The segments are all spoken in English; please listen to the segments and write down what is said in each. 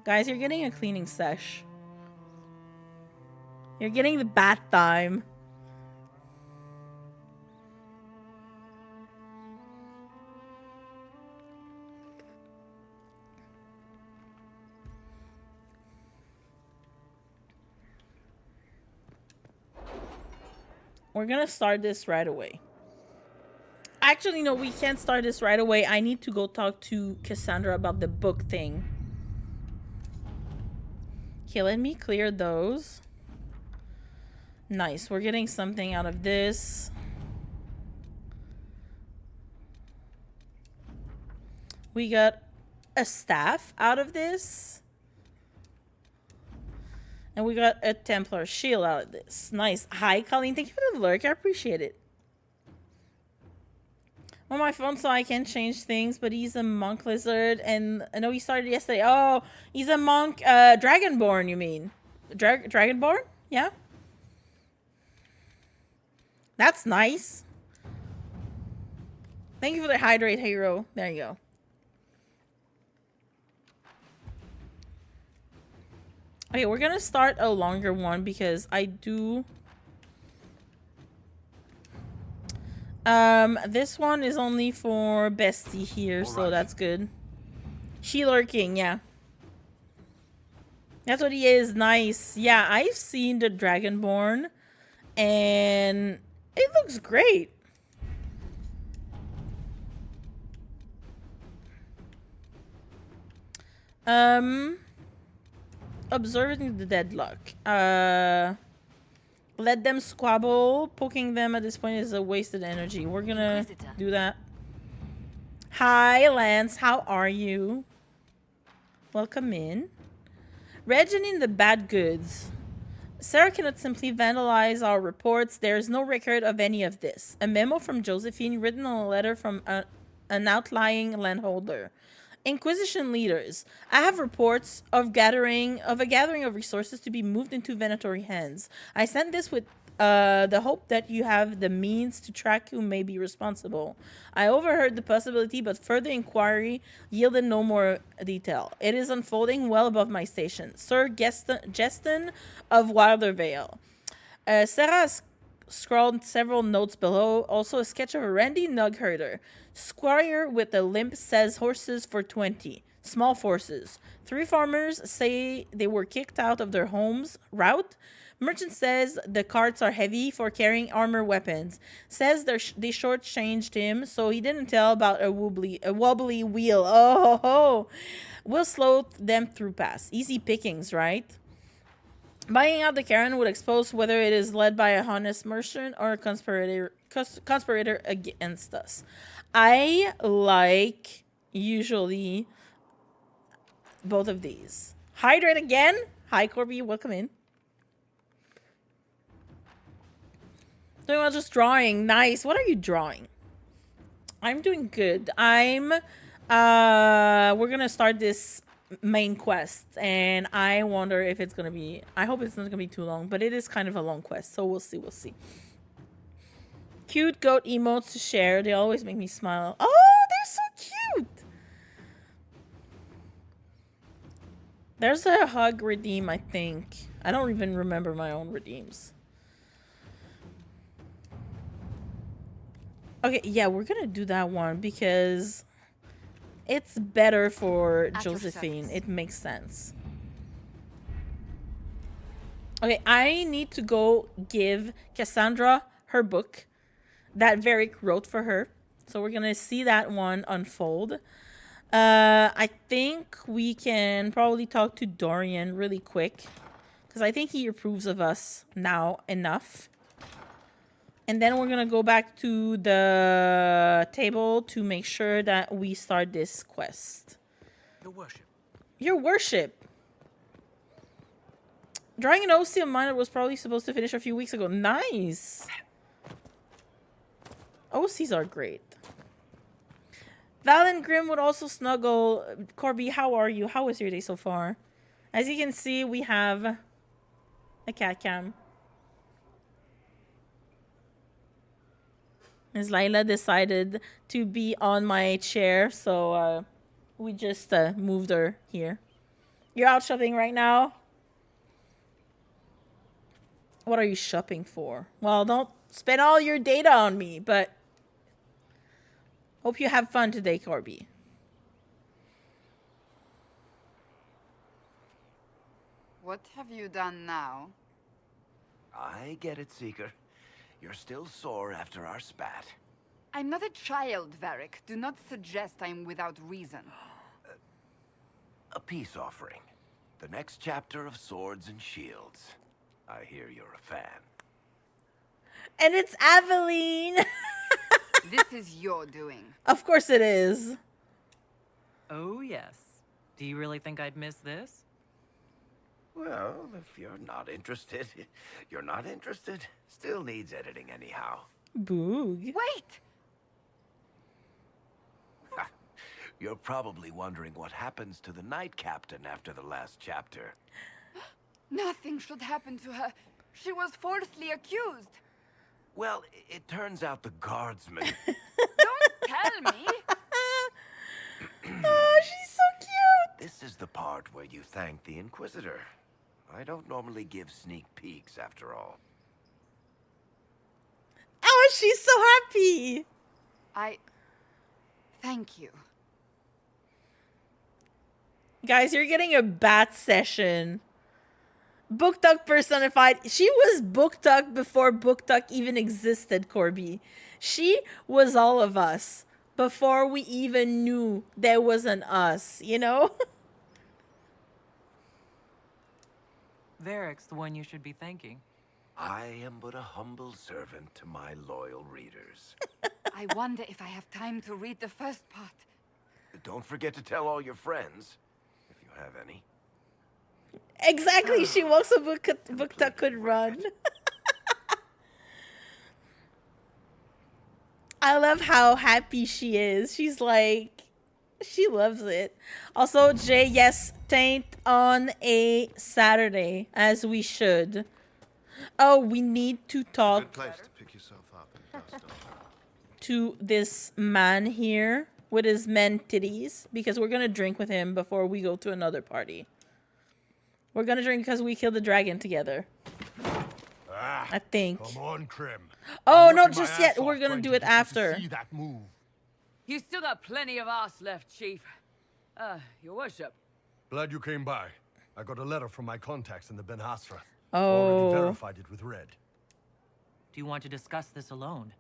Guys, you're getting a cleaning sesh. You're getting the bath time. We're gonna start this right away. Actually, no, we can't start this right away. I need to go talk to Cassandra about the book thing. Okay, let me clear those. Nice, we're getting something out of this. We got a staff out of this. And we got a Templar shield out of this. Nice. Hi, Colleen. Thank you for the lurk. I appreciate it. On my phone, so I can change things, but he's a monk lizard, and I know he started yesterday. Oh, he's a monk, dragonborn, you mean? Dragonborn? Yeah? That's nice. Thank you for the hydrate, hero. There you go. Okay, we're gonna start a longer one because I do... this one is only for Bestie here, so that's good. She lurking, yeah. That's what he is. Nice. Yeah, I've seen the Dragonborn, and it looks great. Observing the deadlock. Let them squabble. Poking them at this point is a wasted energy. We're gonna do that. Hi, Lance. How are you? Welcome in. Regin in the bad goods. Sera cannot simply vandalize our reports. There is no record of any of this. A memo from Josephine written on a letter from an outlying landholder. Inquisition leaders. I have reports of a gathering of resources to be moved into Venatory hands. I sent this with the hope that you have the means to track who may be responsible. I overheard the possibility, but further inquiry yielded no more detail. It is unfolding well above my station. Sir Geston of Wildervale. Sera scrawled several notes below. Also a sketch of a randy nug herder. Squire with a limp says horses for 20. Small forces. 3 farmers say they were kicked out of their homes. Route. Merchant says the carts are heavy for carrying armor weapons. Says they shortchanged him, so he didn't tell about a wobbly wheel. Oh ho ho. We'll slow them through pass. Easy pickings, right? Buying out the Karen would expose whether it is led by a honest merchant or a conspirator against us. I like, usually, both of these. Hydrate again? Hi, Corby. Welcome in. Doing well, just drawing. Nice. What are you drawing? I'm doing good. We're gonna start this main quest, and I wonder if it's gonna be... I hope it's not gonna be too long, but it is kind of a long quest, so we'll see. Cute goat emotes to share. They always make me smile. Oh, they're so cute! There's a hug redeem, I think. I don't even remember my own redeems. Okay, yeah, we're gonna do that one because it's better for Josephine. It makes sense. Okay, I need to go give Cassandra her book that Varric wrote for her. So we're gonna see that one unfold. I think we can probably talk to Dorian really quick because I think he approves of us now enough. And then we're gonna go back to the table to make sure that we start this quest. Your worship. Your worship. Drawing an OC of mine that was probably supposed to finish a few weeks ago. Nice. OCs are great. Val and Grim would also snuggle. Corby, how are you? How was your day so far? As you can see, we have a cat cam. As Layla decided to be on my chair, so we just moved her here. You're out shopping right now? What are you shopping for? Well, don't spend all your data on me, but hope you have fun today, Corby. What have you done now? I get it, Seeker. You're still sore after our spat. I'm not a child, Varric. Do not suggest I'm without reason. A peace offering. The next chapter of Swords and Shields. I hear you're a fan. And it's Aveline! This is your doing. Of course it is. Oh, yes. Do you really think I'd miss this? Well, if you're not interested, you're not interested. Still needs editing anyhow. Boog. Wait! You're probably wondering what happens to the Knight Captain after the last chapter. Nothing should happen to her. She was falsely accused. Well, it turns out the guardsmen... Don't tell me! Oh, she's so cute! This is the part where you thank the Inquisitor. I don't normally give sneak peeks, after all. Oh, she's so happy! Thank you. Guys, you're getting a bat session. Booktuck personified. She was Booktuck before Booktuck even existed, Corby. She was all of us before we even knew there was an us, you know? Varric's the one you should be thanking. I am but a humble servant to my loyal readers. I wonder if I have time to read the first part. Don't forget to tell all your friends, if you have any. Exactly, she walks a Booktuck could run. I love how happy she is. She's like, she loves it. Also, Jay, yes, taint on a Saturday, as we should. Oh, we need to talk Good place to pick yourself up and dust off. to this man here with his men titties, because we're gonna drink with him before we go to another party. We're gonna drink because we killed the dragon together. I think. Come on, Krim. Oh, I'm not working my just yet. ass off We're gonna trying do to it get you to after. See that move. You still got plenty of arse left, Chief. Your worship. Glad you came by. I got a letter from my contacts in the Ben Hasrath. Oh. Already verified it with Red. Do you want to discuss this alone?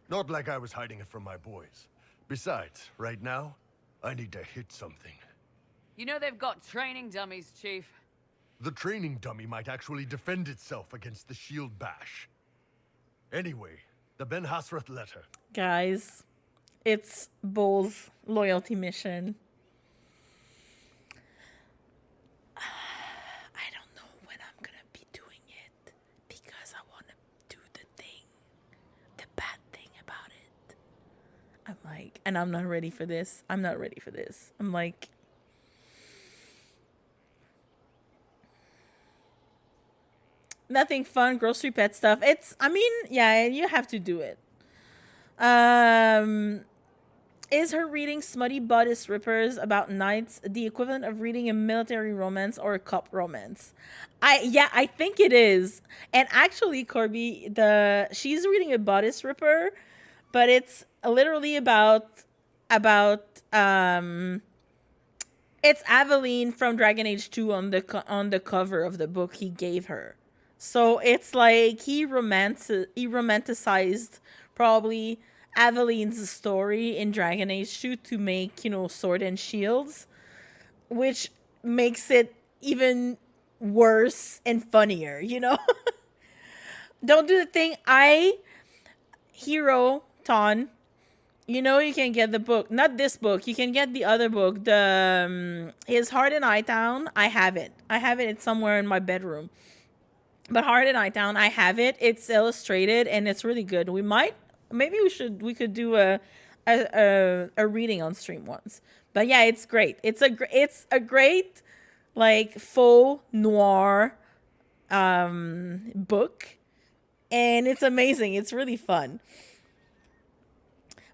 Not like I was hiding it from my boys. Besides, right now, I need to hit something. You know they've got training dummies, Chief. The training dummy might actually defend itself against the shield bash. Anyway, the Ben Hasrath letter. Guys, it's Bull's loyalty mission. I don't know when I'm gonna be doing it because I want to do the thing, the bad thing about it. I'm like, and I'm not ready for this. I'm not ready for this. I'm like, nothing fun, grocery pet stuff. It's, I mean, yeah, you have to do it. Is her reading Smutty Bodice Rippers about knights the equivalent of reading a military romance or a cop romance? I think it is. And actually, Corby, she's reading a Bodice Ripper, but it's literally about it's Aveline from Dragon Age 2 on the cover of the book he gave her. So it's like he romanticized probably Aveline's story in Dragon Age 2 to make, Sword and Shields, which makes it even worse and funnier, Don't do the thing. Hero, Ton, you can get the book. Not this book. You can get the other book. The His Heart in Hightown. I have it. It's somewhere in my bedroom. But Heart in Hightown, I have it. It's illustrated and it's really good. We could do a reading on stream once. But yeah, it's great. It's a great like faux noir book, and it's amazing. It's really fun.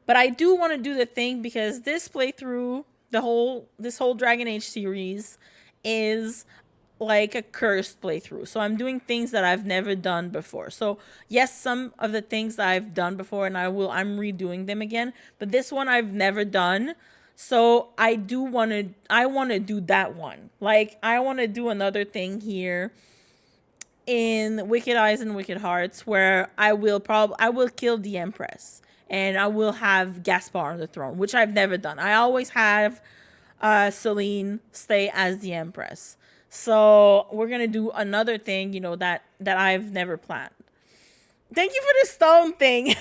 But I do want to do the thing because this playthrough, this whole Dragon Age series is like a cursed playthrough. So I'm doing things that I've never done before. So yes, some of the things that I've done before and I'm redoing them again, but this one I've never done. So I want to do that one. Like I want to do another thing here in Wicked Eyes and Wicked Hearts where I will kill the Empress and I will have Gaspar on the throne, which I've never done. I always have Celine stay as the Empress. So we're gonna do another thing, you know, that I've never planned. Thank you for the stone thing.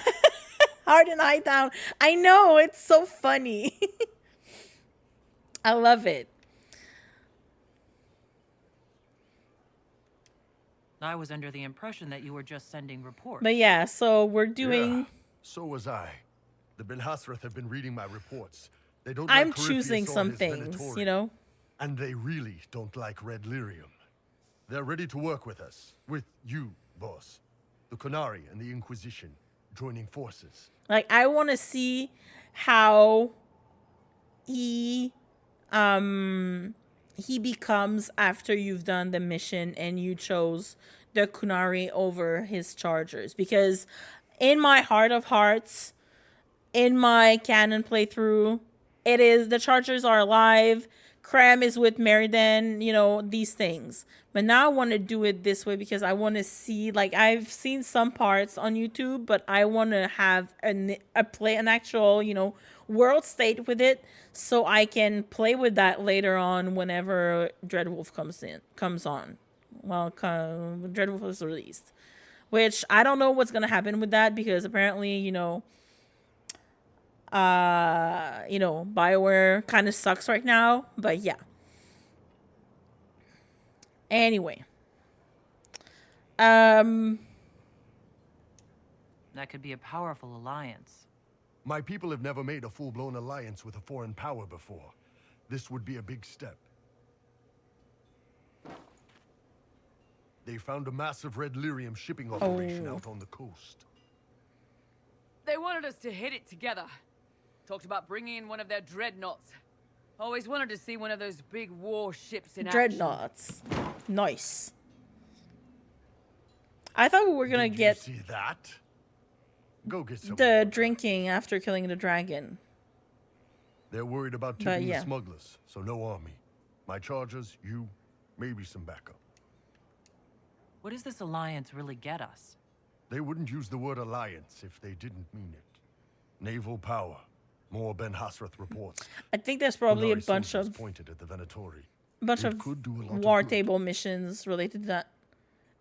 Heart and eye down. I know, it's so funny. I love it. I was under the impression that you were just sending reports. But yeah, so we're doing. Yeah, so was I. The Ben Hasrath have been reading my reports. They don't. I'm like choosing Corypheus or some his things, Venatori, you know. and they really don't like Red Lyrium. They're ready to work with us, with you, boss, the Qunari and the Inquisition, joining forces. Like I want to see how he becomes after you've done the mission and you chose the Qunari over his chargers, because in my heart of hearts, in my canon playthrough, it is the chargers are alive, Cram is with Meriden, you know, these things. But now I want to do it this way because I want to see, like, I've seen some parts on YouTube, but I want to have an actual, you know, world state with it so I can play with that later on whenever Dreadwolf comes on. Well, Dreadwolf is released. Which I don't know what's going to happen with that because apparently, you know, BioWare kind of sucks right now, but yeah. Anyway. That could be a powerful alliance. My people have never made a full-blown alliance with a foreign power before. This would be a big step. They found a massive Red Lyrium shipping operation out on the coast. They wanted us to hit it together. Talked about bringing in one of their dreadnoughts. Always wanted to see one of those big warships in action. Dreadnoughts. Nice. I thought we were going to get see that? Go get some the water. drinking after killing the dragon. They're worried about But tipping yeah. the smugglers, so no army. My chargers, you, maybe some backup. What does this alliance really get us? They wouldn't use the word alliance if they didn't mean it. Naval power. More Ben Hasrath reports. I think there's probably a Qunari bunch soldiers of pointed at the Venatori. of could do a lot of war good. table missions related to that.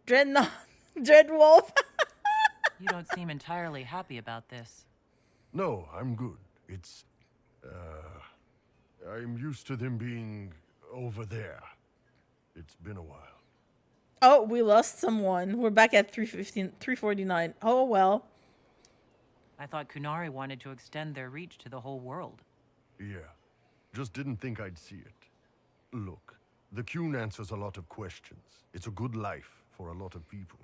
Dreadwolf. You don't seem entirely happy about this. No, I'm good. It's, I'm used to them being over there. It's been a while. Oh, we lost someone. We're back at 349. Oh, well. I thought Qunari wanted to extend their reach to the whole world. Yeah, just didn't think I'd see it. Look, the Qun answers a lot of questions. It's a good life for a lot of people.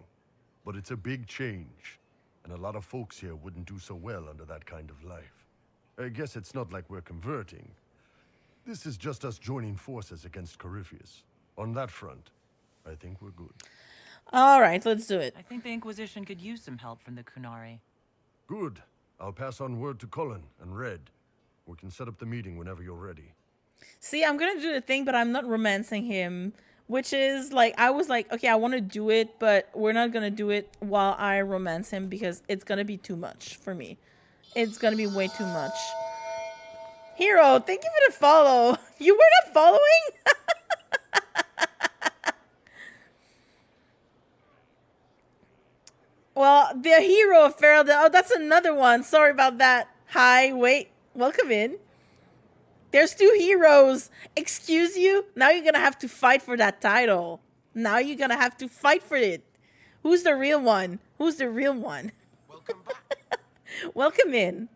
But it's a big change, and a lot of folks here wouldn't do so well under that kind of life. I guess it's not like we're converting. This is just us joining forces against Corypheus. On that front, I think we're good. All right, let's do it. I think the Inquisition could use some help from the Qunari. Good. I'll pass on word to Cullen and Red. We can set up the meeting whenever you're ready. See, I'm going to do the thing, but I'm not romancing him. Which is, like, I was like, okay, I want to do it, but we're not going to do it while I romance him because it's going to be too much for me. It's going to be way too much. Hero, thank you for the follow. You were not following? Well, the hero of Feral... Oh, that's another one. Sorry about that. Hi, wait. Welcome in. There's two heroes. Excuse you? Now you're going to have to fight for that title. Now you're going to have to fight for it. Who's the real one? Who's the real one? Welcome back. Welcome in.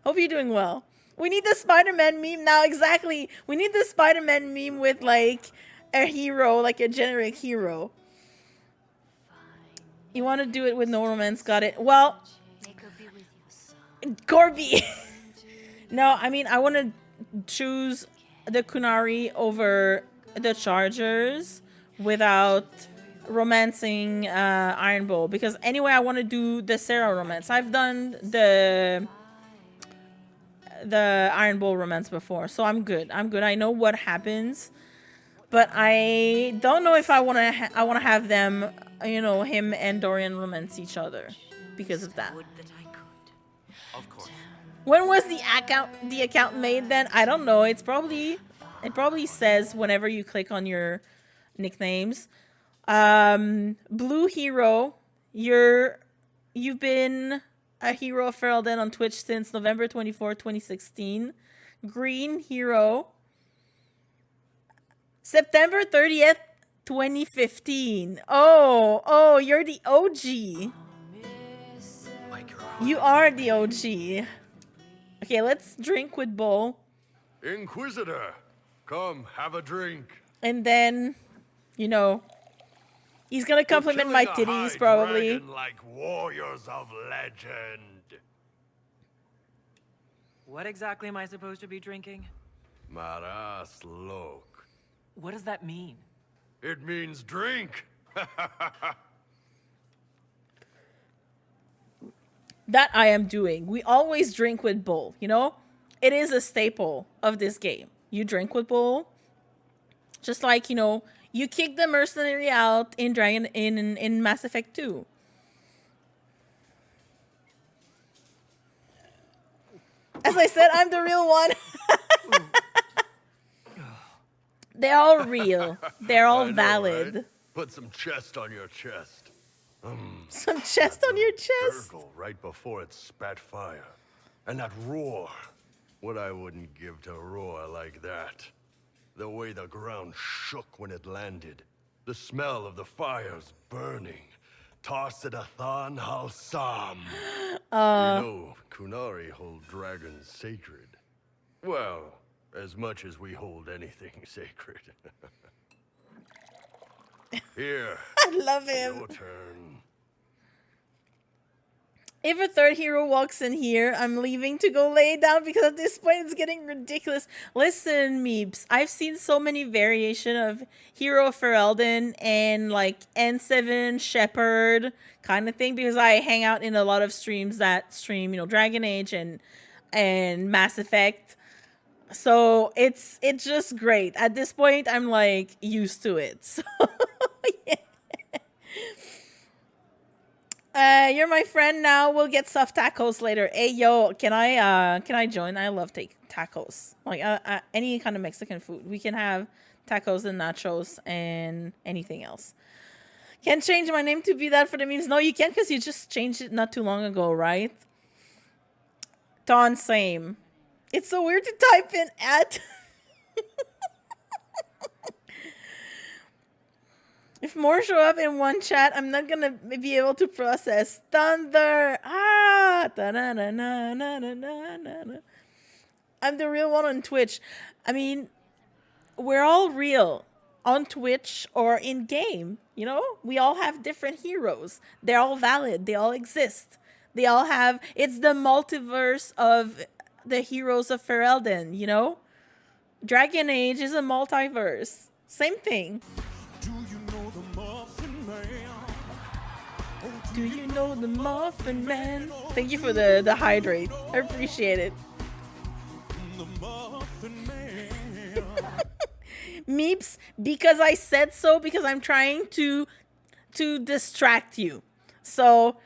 Hope you're doing well. We need the Spider-Man meme now. Exactly. We need the Spider-Man meme with, like, a hero, like a generic hero. You want to do it with no romance? Got it. Well, Corby. No, I mean, I want to choose the Qunari over the Chargers without romancing Iron Bull, because anyway I want to do the Sera romance. I've done the Iron Bull romance before, so I'm good. I know what happens, but I don't know if I want to I want to have them, you know, him and Dorian romance each other because of that. Of course. When was the account made then? I don't know. It probably says whenever you click on your nicknames. Blue Hero, you've been a hero of Ferelden on Twitch since November 24, 2016. Green Hero, September 30th, 2015. Oh, you're the OG. You are the OG. Okay, let's drink with Bull. Inquisitor, come have a drink. And then, you know, he's gonna compliment my titties, probably. Like warriors of legend. What exactly am I supposed to be drinking? Maras lok. What does that mean? It means drink. That I am doing. We always drink with Bull, you know? It is a staple of this game. You drink with Bull. Just like, you know, you kick the mercenary out in in Mass Effect 2. As I said, I'm the real one. They're all real. They're all I know, valid. right? Put some chest on your chest. Some chest on your chest. Gurgle right before it spat fire. And that roar. What I wouldn't give to roar like that. The way the ground shook when it landed. The smell of the fires burning. Tarsidathan Halsam. You know, Kunari hold dragons sacred. Well, as much as we hold anything sacred. Here. I love him. Your turn. If a third hero walks in here, I'm leaving to go lay down because at this point it's getting ridiculous. Listen, Meeps, I've seen so many variation of Hero Ferelden and like N7 Shepherd kind of thing because I hang out in a lot of streams that stream, you know, Dragon Age and Mass Effect. So it's just great. At this point, I'm like used to it. So yeah. You're my friend now. We'll get soft tacos later. Hey, yo, can I join? I love tacos. Like any kind of Mexican food. We can have tacos and nachos and anything else. Can't change my name to be that for the memes. No, you can't because you just changed it not too long ago, right? Ton, same. It's so weird to type in at. If more show up in one chat, I'm not gonna be able to process. Thunder! Ah! Da-na-na-na-na-na-na-na. I'm the real one on Twitch. I mean, we're all real on Twitch or in game. You know, we all have different heroes. They're all valid. They all exist. They all have. It's the multiverse of the heroes of Ferelden. You know, Dragon Age is a multiverse. Same thing. Do you know the Muffin Man? Thank you for the hydrate. I appreciate it. Meeps, because I said so, because I'm trying to distract you. So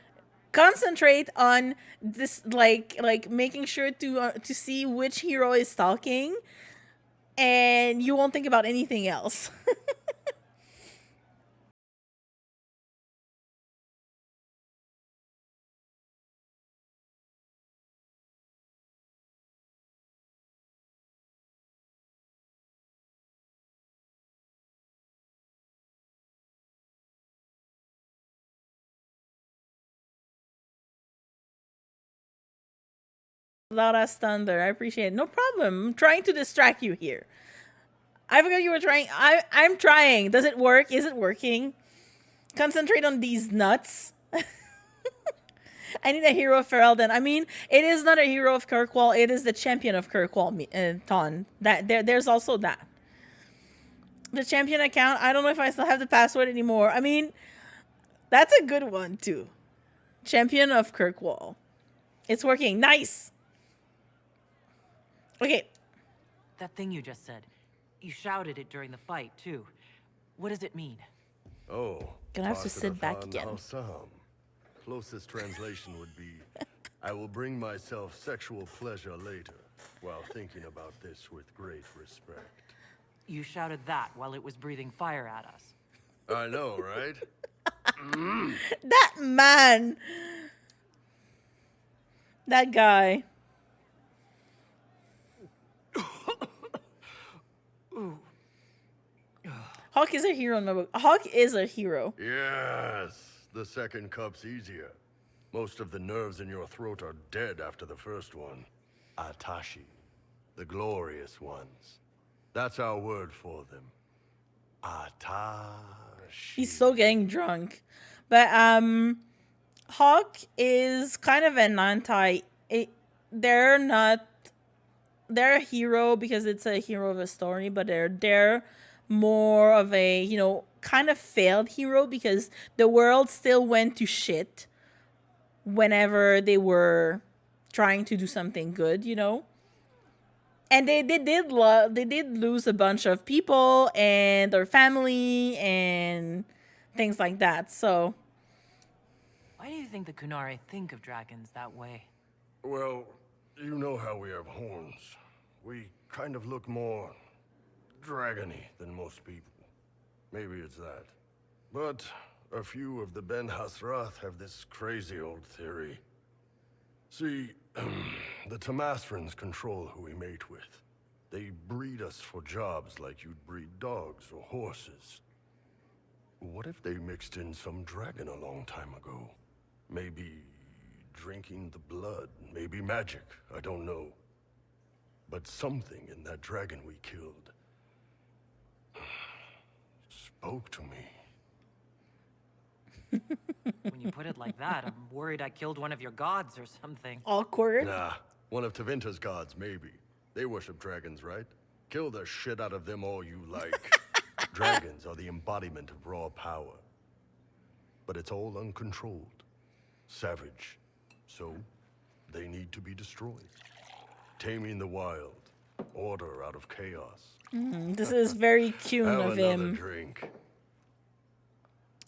concentrate on this, like making sure to see which hero is talking, and you won't think about anything else. Loud ass thunder. I appreciate it. No problem. I'm trying to distract you here. I forgot you were trying. I'm trying. Does it work? Is it working? Concentrate on these nuts. I need a hero of Ferelden. I mean, it is not a hero of Kirkwall. It is the champion of Kirkwall, Ton. There's also that. The champion account, I don't know if I still have the password anymore. I mean, that's a good one too. Champion of Kirkwall. It's working. Nice. Okay. That thing you just said. You shouted it during the fight, too. What does it mean? Oh. Gonna have to sit back again. Closest translation would be, I will bring myself sexual pleasure later, while thinking about this with great respect. You shouted that while it was breathing fire at us. I know, right? That man. That guy. Hawk is a hero in my book. Hawk is a hero. Yes, the second cup's easier. Most of the nerves in your throat are dead after the first one. Atashi, the glorious ones. That's our word for them. Atashi. He's still getting drunk. But Hawk is kind of an they're a hero because it's a hero of a story, but they're more of a, you know, kind of failed hero because the world still went to shit whenever they were trying to do something good, you know. And they did lose a bunch of people and their family and things like that. So Why do you think the Kunari think of dragons that way? Well, you know how we have horns. We kind of look more dragony than most people. Maybe it's that. But a few of the Ben Hasrath have this crazy old theory. See, the Tamasrans control who we mate with. They breed us for jobs like you'd breed dogs or horses. What if they mixed in some dragon a long time ago? Maybe drinking the blood, maybe magic, I don't know. But something in that dragon we killed spoke to me. When you put it like that, I'm worried I killed one of your gods or something. awkward. Nah, one of Tevinter's gods, maybe. They worship dragons, right? Kill the shit out of them all you like. Dragons are the embodiment of raw power. But it's all uncontrolled. Savage. So, they need to be destroyed. Taming the wild. Order out of chaos. This is very cute Have of another him. drink.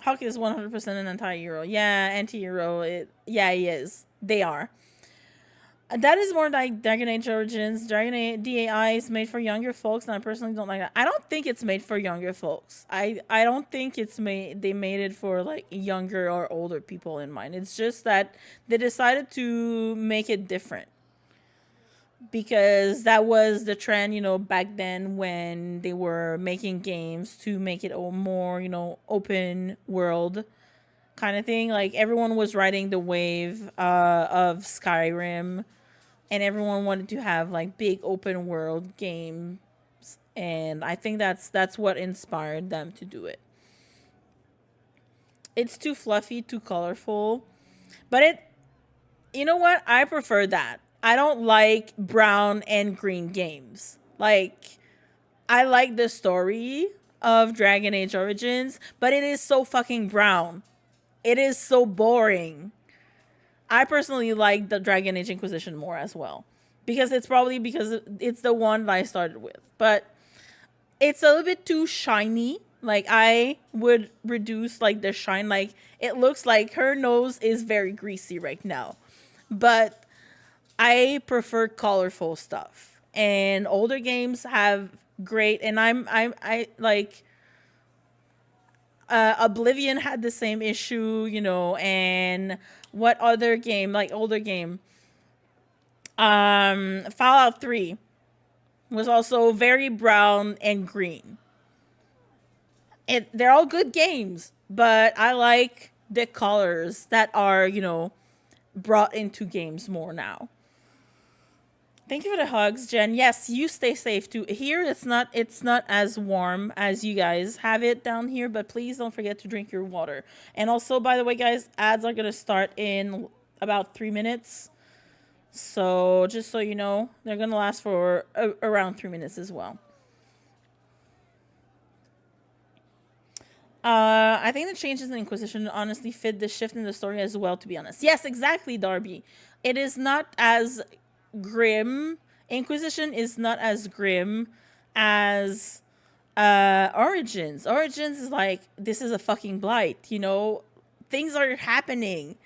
Hawk is 100% an anti-hero. Yeah, anti-hero. Yeah, he is. They are. That is more like Dragon Age Origins. Dragon Age DAI is made for younger folks, and I personally don't like that. I don't think it's made for younger folks. I don't think it's made. They made it for like younger or older people in mind. It's just that they decided to make it different because that was the trend, you know, back then when they were making games to make it a more, you know, open world kind of thing. Like everyone was riding the wave of Skyrim, and everyone wanted to have like big open world games, and I think that's what inspired them to do it. It's too fluffy, too colorful, but you know what? I prefer that. I don't like brown and green games. Like, I like the story of Dragon Age Origins, but it is so fucking brown. It is so boring. I personally like the Dragon Age Inquisition more as well. Because it's probably because it's the one that I started with. But it's a little bit too shiny. Like, I would reduce, like, the shine. Like, it looks like her nose is very greasy right now. But I prefer colorful stuff. And older games have great... And I like... Oblivion had the same issue, you know, and what other game, like older game? Fallout 3 was also very brown and green. They're all good games, but I like the colors that are, you know, brought into games more now. Thank you for the hugs, Jen. Yes, you stay safe too. Here it's not as warm as you guys have it down here, but please don't forget to drink your water. And also, by the way, guys, ads are gonna start in about 3 minutes. So just so you know, they're gonna last for around 3 minutes as well. I think the changes in the Inquisition honestly fit the shift in the story as well, to be honest. Yes, exactly, Darby. It is not as grim. Inquisition is not as grim as Origins. Origins is like, this is a fucking blight, you know? Things are happening.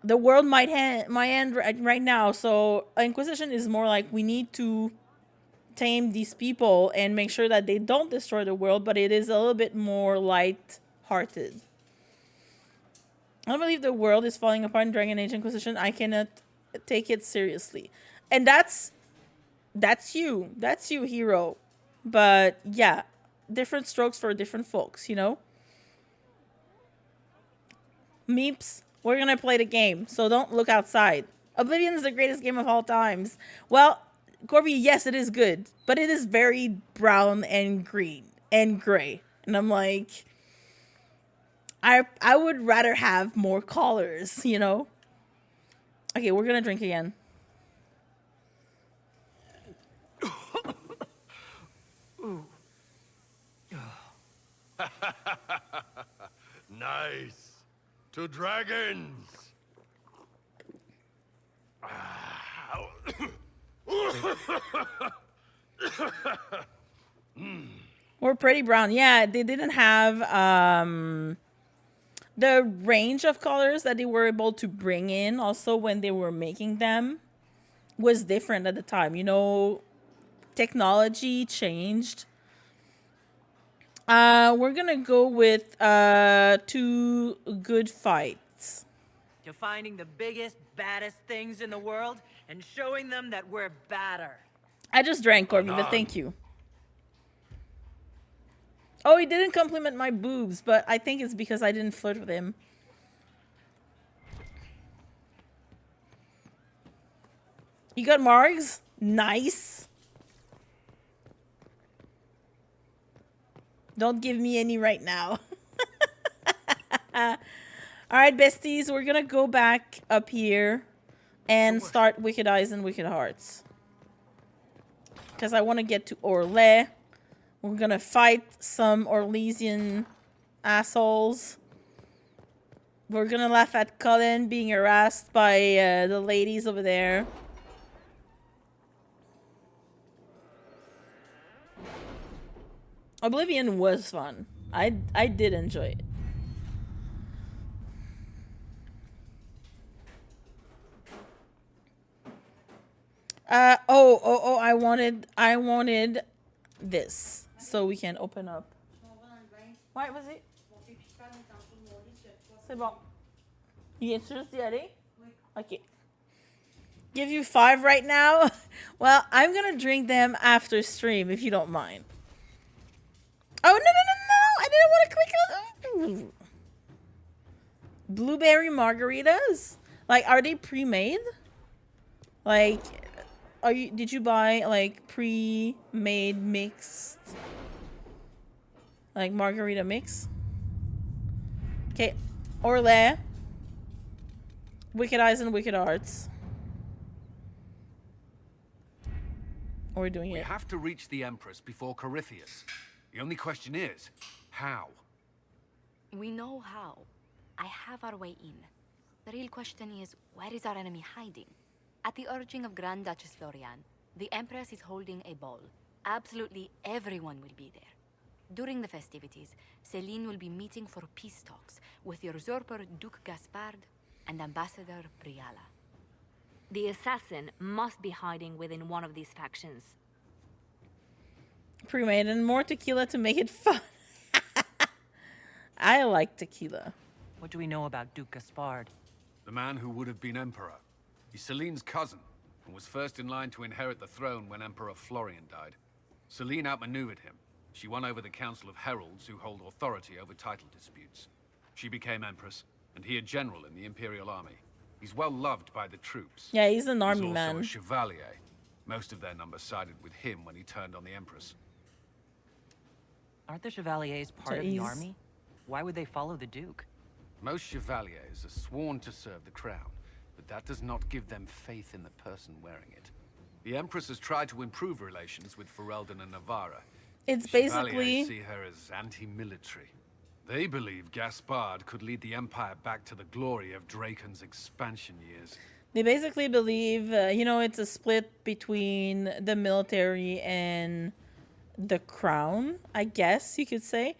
The world might end right now, so Inquisition is more like, we need to tame these people and make sure that they don't destroy the world, but it is a little bit more light-hearted. I don't believe the world is falling apart in Dragon Age Inquisition. I cannot take it seriously. And that's you. That's you, hero. But yeah, different strokes for different folks, you know? Meeps, we're gonna play the game, so don't look outside. Oblivion is the greatest game of all times. Well, Corby, yes, it is good, but it is very brown and green and gray. And I'm like, I would rather have more colors, you know? Okay, we're gonna drink again. Nice. To dragons. We're pretty brown. Yeah, they didn't have the range of colors that they were able to bring in also when they were making them was different at the time. You know, technology changed. We're gonna go with 2 good fights. To finding the biggest, baddest things in the world and showing them that we're badder. I just drank, Corby, but thank you. Oh, he didn't compliment my boobs, but I think it's because I didn't flirt with him. You got margs? Nice. Don't give me any right now. All right, besties, we're gonna go back up here and start Wicked Eyes and Wicked Hearts. Because I want to get to Orlais. We're gonna fight some Orlesian assholes. We're gonna laugh at Cullen being harassed by the ladies over there. Oblivion was fun. I did enjoy it. I wanted this so we can open up. Ouais, vas-y. C'est bon. You get juste d'y aller? Okay. Give you 5 right now? Well, I'm gonna drink them after stream if you don't mind. Oh, no. I didn't want to click on... Blueberry margaritas? Like, are they pre-made? Like, did you buy, like, pre-made mixed... like, margarita mix? Okay. Orlais. Wicked Eyes and Wicked Hearts. We're doing it. We have to reach the Empress before Corypheus. The only question is, how? We know how. I have our way in. The real question is, where is our enemy hiding? At the urging of Grand Duchess Florian, the Empress is holding a ball. Absolutely everyone will be there. During the festivities, Celine will be meeting for peace talks with usurper Duke Gaspard and Ambassador Briala. The assassin must be hiding within one of these factions. Pre-made and more tequila to make it fun. I like tequila. What do we know about Duke Gaspard? The man who would have been Emperor. He's Celine's cousin, and was first in line to inherit the throne when Emperor Florian died. Celine outmaneuvered him. She won over the Council of Heralds, who hold authority over title disputes. She became Empress, and he a general in the Imperial Army. He's well loved by the troops. Yeah, he's an army He's also man. a chevalier. Most of their number sided with him when he turned on the Empress. Aren't the Chevaliers part of the army? Why would they follow the Duke? Most chevaliers are sworn to serve the crown, but that does not give them faith in the person wearing it. The Empress has tried to improve relations with Ferelden and Navarra, It's Chevaliers basically... see her as anti-military. They believe Gaspard could lead the Empire back to the glory of Draken's expansion years. They basically believe, you know, it's a split between the military and the crown, I guess you could say.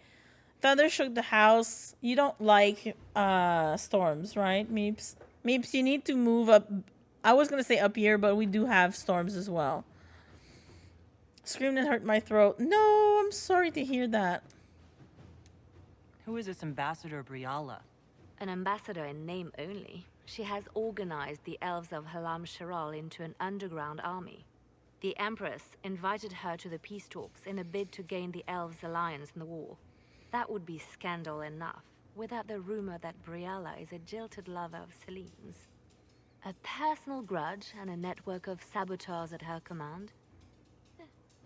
Thunder shook the house. You don't like storms, right, Meeps? Meeps, you need to move up. I was going to say up here, but we do have storms as well. Screamed and hurt my throat. No, I'm sorry to hear that. Who is this Ambassador Briala? An ambassador in name only. She has organized the elves of Halamshiral into an underground army. The Empress invited her to the peace talks in a bid to gain the elves' alliance in the war. That would be scandal enough, without the rumor that Briala is a jilted lover of Celine's. A personal grudge and a network of saboteurs at her command.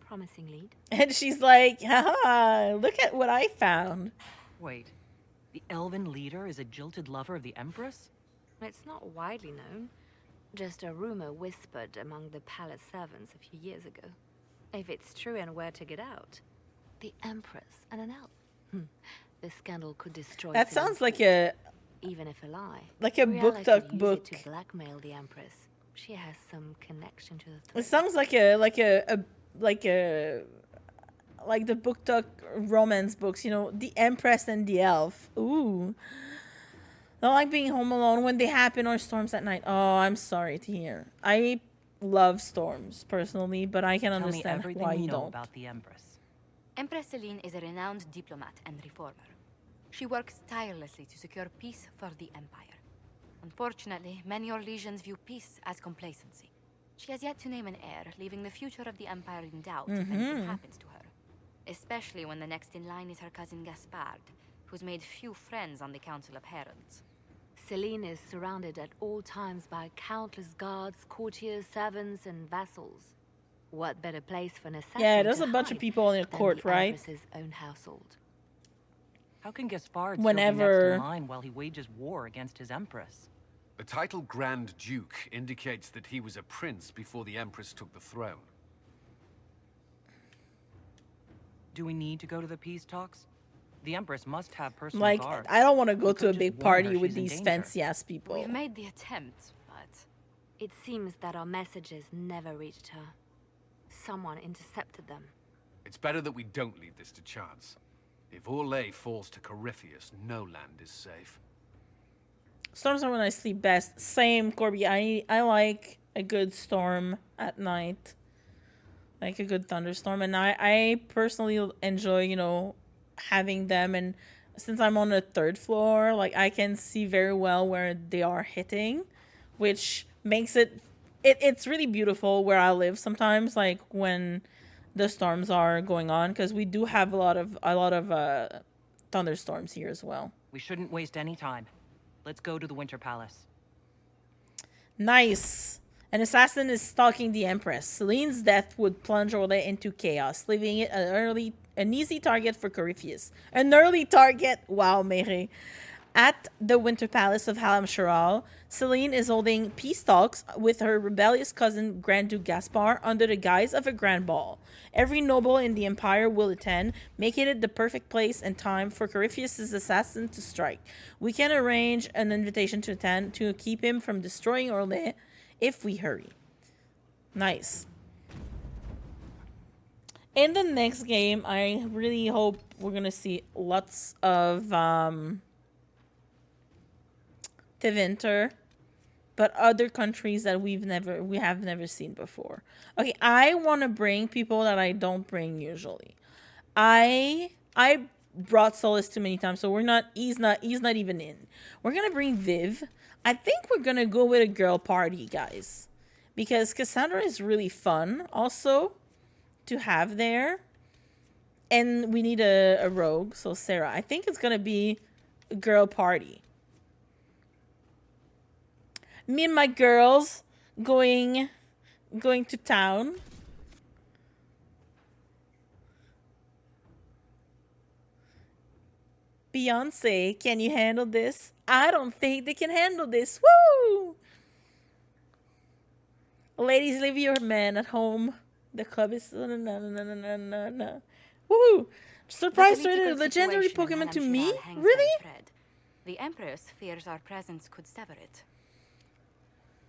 Promising lead. And she's like, haha, look at what I found. Wait, the elven leader is a jilted lover of the Empress? It's not widely known. Just a rumor whispered among the palace servants a few years ago. If it's true and were to get out, the Empress and an elf. The scandal could destroy. That sounds like a... Even if a lie. Like a book talk book. To blackmail the Empress. She has some connection to the throne. It sounds like the book talk romance books, you know, the Empress and the Elf. Ooh. Don't like being home alone when they happen or storms at night. Oh, I'm sorry to hear. I love storms personally, but I can understand why you don't. About the Empress. Empress Celine is a renowned diplomat and reformer. She works tirelessly to secure peace for the Empire. Unfortunately, many Orlesians view peace as complacency. She has yet to name an heir, leaving the future of the Empire in doubt if anything happens to her. Especially when the next in line is her cousin Gaspard, who's made few friends on the Council of Heralds. Celine is surrounded at all times by countless guards, courtiers, servants, and vassals. What better place for an assassin? Yeah, there's a bunch of people in the court, right? Empress's own household. How can Gaspard Whenever... still be next in line while he wages war against his Empress? The title Grand Duke indicates that he was a prince before the Empress took the throne. Do we need to go to the peace talks? The Empress must have personal guards. I don't want to go We to could a just big warn party her with she's in these danger. fancy-ass people. We've made the attempt, but... It seems that our messages never reached her. Someone intercepted them. It's better that we don't leave this to chance. If Orlais falls to Corypheus, no land is safe. Storms are when I sleep best. Same, Corby. I like a good storm at night. Like a good thunderstorm. And I personally enjoy, you know, having them. And since I'm on the 3rd floor, like I can see very well where they are hitting. Which makes it's really beautiful where I live sometimes. Like when the storms are going on. Because we do have a lot of thunderstorms here as well. We shouldn't waste any time. Let's go to the Winter Palace. Nice. An assassin is stalking the Empress. Celine's death would plunge Orlais into chaos, leaving it an easy target for Corypheus. An early target. Wow, Mary. At the Winter Palace of Halamshiral, Celine is holding peace talks with her rebellious cousin Grand Duke Gaspard under the guise of a grand ball. Every noble in the Empire will attend, making it the perfect place and time for Corypheus' assassin to strike. We can arrange an invitation to attend to keep him from destroying Orlais if we hurry. Nice. In the next game, I really hope we're going to see lots of... Tevinter, but other countries that we have never seen before. Okay, I want to bring people that I don't bring usually. I brought Solus too many times, so he's not even in. We're gonna bring Viv. I think we're gonna go with a girl party, guys, because Cassandra is really fun also to have there, and we need a rogue, so Sera. I think it's gonna be a girl party. Me and my girls going to town. Beyonce, can you handle this? I don't think they can handle this. Woo! Ladies, leave your man at home. The club is... No. Woohoo! The Surprise rated a political legendary situation in Pokemon to me? Halamshiral hangs by Really? a thread. The Empress fears our presence could sever it.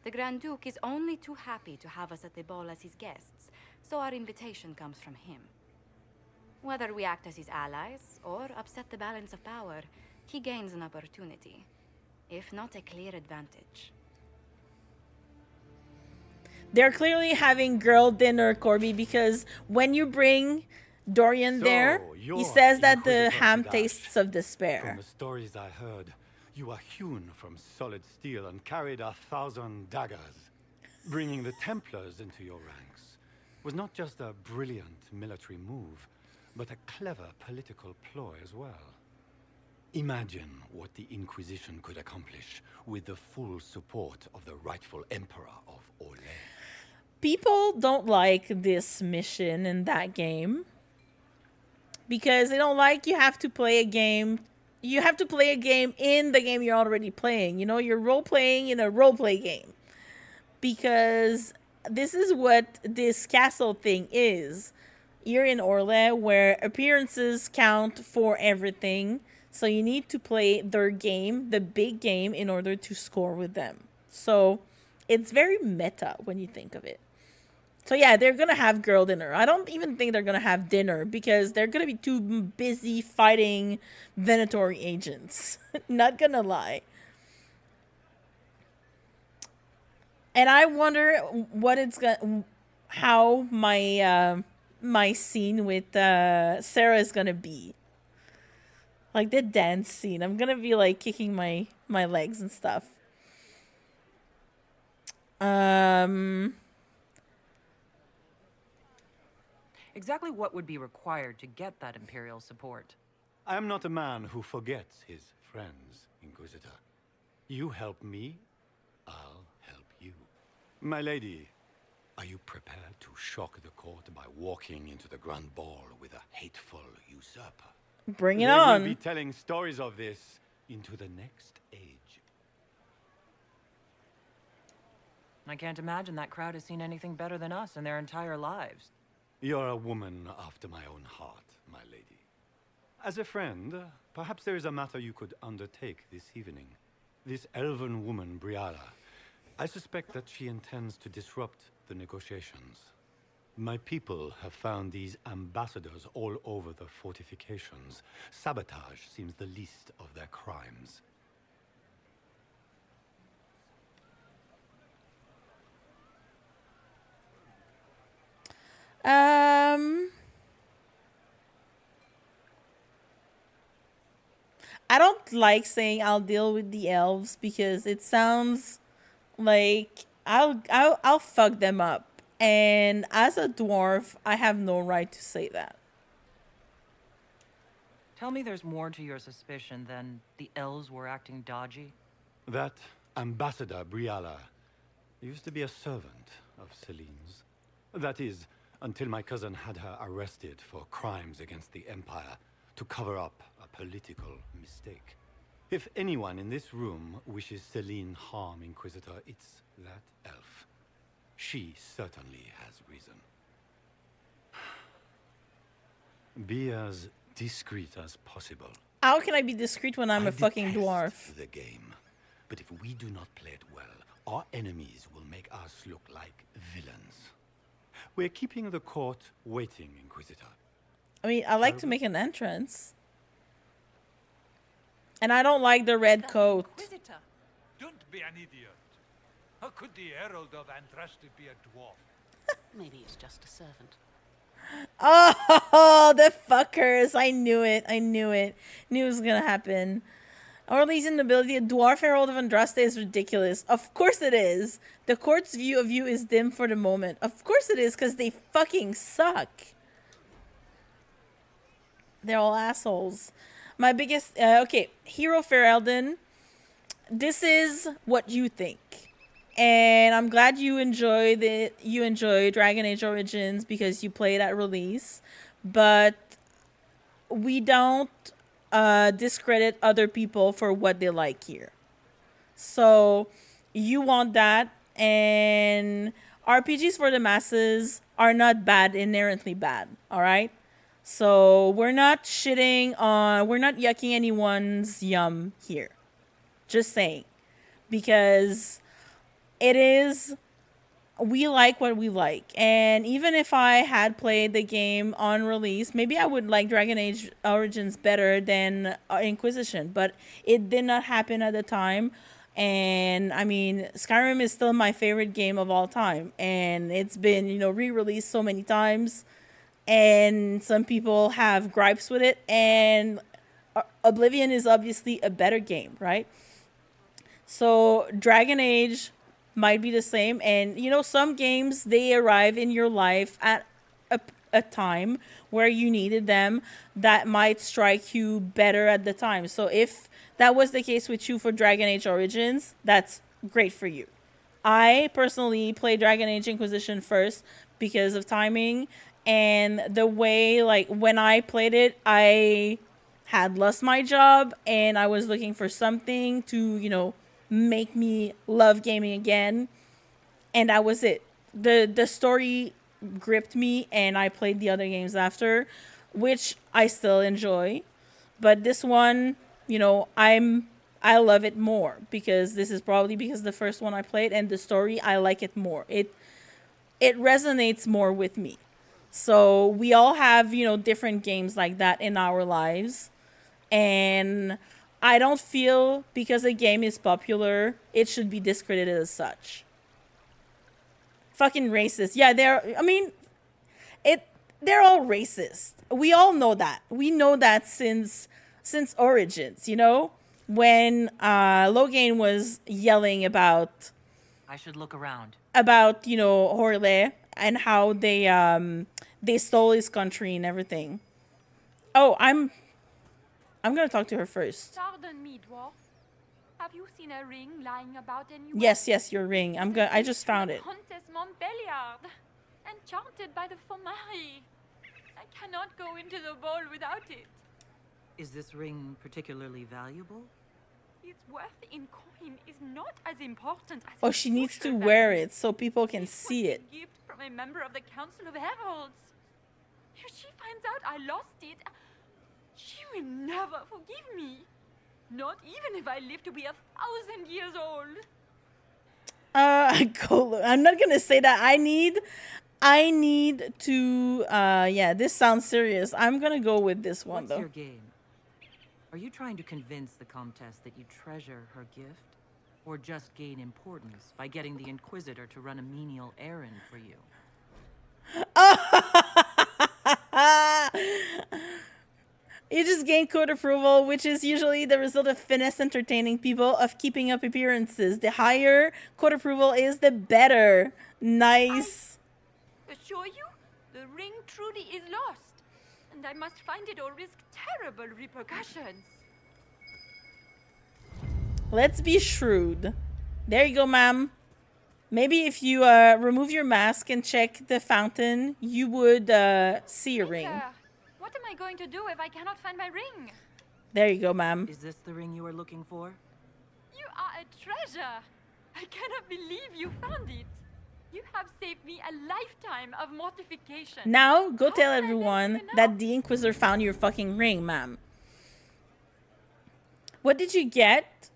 The Grand Duke is only too happy to have us at the ball as his guests, so our invitation comes from him. Whether we act as his allies or upset the balance of power, he gains an opportunity, if not a clear advantage. They're clearly having girl dinner, Corby, because when you bring Dorian there, he says that the ham tastes of From despair. the stories I heard, you are hewn from solid steel and carried 1,000 daggers. Bringing the Templars into your ranks was not just a brilliant military move, but a clever political ploy as well. Imagine what the Inquisition could accomplish with the full support of the rightful Emperor of Orlais. People don't like this mission in that game because they don't like you have to play a game. You have to play a game in the game you're already playing. You know, you're role playing in a role play game because this is what this castle thing is. You're in Orlais where appearances count for everything. So you need to play their game, the big game, in order to score with them. So it's very meta when you think of it. So yeah, they're going to have girl dinner. I don't even think they're going to have dinner because they're going to be too busy fighting Venator agents. Not going to lie. And I wonder what it's going how my my scene with Sera is going to be. Like the dance scene. I'm going to be like kicking my legs and stuff. Exactly what would be required to get that Imperial support? I am not a man who forgets his friends, Inquisitor. You help me, I'll help you. My lady, are you prepared to shock the court by walking into the Grand Ball with a hateful usurper? Bring it They on. will be telling stories of this into the next age. I can't imagine that crowd has seen anything better than us in their entire lives. You're a woman after my own heart, my lady. As a friend, perhaps there is a matter you could undertake this evening. This elven woman, Briala, I suspect that she intends to disrupt the negotiations. My people have found these ambassadors all over the fortifications. Sabotage seems the least of their crimes. I don't like saying I'll deal with the elves because it sounds like I'll fuck them up. And as a dwarf, I have no right to say that. Tell me there's more to your suspicion than the elves were acting dodgy? That ambassador, Briala, used to be a servant of Celine's. That is, until my cousin had her arrested for crimes against the Empire to cover up a political mistake. If anyone in this room wishes Celine harm, Inquisitor, it's that elf. She certainly has reason. Be as discreet as possible. How can I be discreet when I'm a fucking detest dwarf? the game, but if we do not play it well, our enemies will make us look like villains. We're keeping the court waiting, Inquisitor. I mean, I like to make an entrance. And I don't like the red coat. Inquisitor. Don't be an idiot. How could the Herald of Andraste be a dwarf? Maybe it's just a servant. Oh, the fuckers. I knew it. I knew it. Knew it was gonna happen. Orly's inability, a dwarf herald of Andraste is ridiculous. Of course it is. The court's view of you is dim for the moment. Of course it is, because they fucking suck. They're all assholes. My biggest... okay, Hero Ferelden. This is what you think. And I'm glad you enjoy Dragon Age Origins because you played at release. But we don't discredit other people for what they like here. So you want that, and RPGs for the masses are not bad, inherently bad, all right? So we're not shitting on, we're not yucking anyone's yum here. Just saying. Because it is, we like what we like. And even if I had played the game on release, maybe I would like Dragon Age Origins better than Inquisition. But it did not happen at the time. And I mean, Skyrim is still my favorite game of all time. And it's been, you know, re-released so many times. And some people have gripes with it. And Oblivion is obviously a better game, right? So Dragon Age might be the same. And, you know, some games, they arrive in your life at a time where you needed them that might strike you better at the time. So if that was the case with you for Dragon Age Origins, that's great for you. I personally played Dragon Age Inquisition first because of timing and the way, like, when I played it, I had lost my job and I was looking for something to, you know, make me love gaming again. And that was it. The story gripped me and I played the other games after, which I still enjoy. But this one, you know, I love it more because this is probably because the first one I played and the story, I like it more. It resonates more with me. So we all have, you know, different games like that in our lives. And I don't feel because a game is popular, it should be discredited as such. Fucking racist. Yeah, they're all racist. We all know that. We know that since Origins, you know? When Logain was yelling about I should look around. About, you know, Horle and how they stole his country and everything. Oh, I'm gonna talk to her first. Pardon me, dwarf. Have you seen a ring lying about anywhere? Yes, your ring. I just found it. Countess Montbelliard, enchanted by the Fomari. I cannot go into the ball without it. Is this ring particularly valuable? Its worth in coin is not as important as Oh, she needs to wear it so people can see it. A gift from a member of the Council of Heralds. If she finds out I lost it, she will never forgive me. Not even if I live to be 1,000 years old. I'm not gonna say that. I need to yeah, this sounds serious. I'm gonna go with this one. What's though. Your game? Are you trying to convince the Comtesse that you treasure her gift? Or just gain importance by getting the Inquisitor to run a menial errand for you? You just gain court approval, which is usually the result of finesse entertaining people, of keeping up appearances. The higher court approval is, the better. Nice. I assure you, the ring truly is lost. And I must find it or risk terrible repercussions. Let's be shrewd. There you go, ma'am. Maybe if you remove your mask and check the fountain, you would see your ring. Sir, what am I going to do if I cannot find my ring? There you go, ma'am. Is this the ring you were looking for? You are a treasure. I cannot believe you found it. You have saved me a lifetime of mortification. Now, go tell everyone that the Inquisitor found your fucking ring, ma'am. What did you get?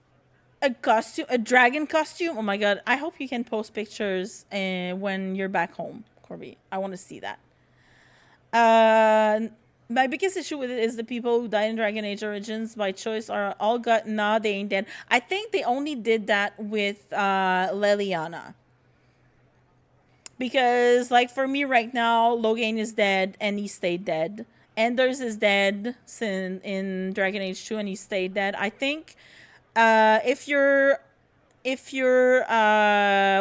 A costume? A dragon costume? Oh my god. I hope you can post pictures when you're back home, Corby. I want to see that. My biggest issue with it is the people who died in Dragon Age Origins by choice are all got... Nah, they ain't dead. I think they only did that with Leliana. Because, like, for me right now, Logain is dead and he stayed dead. Anders is dead in Dragon Age 2 and he stayed dead. I think if your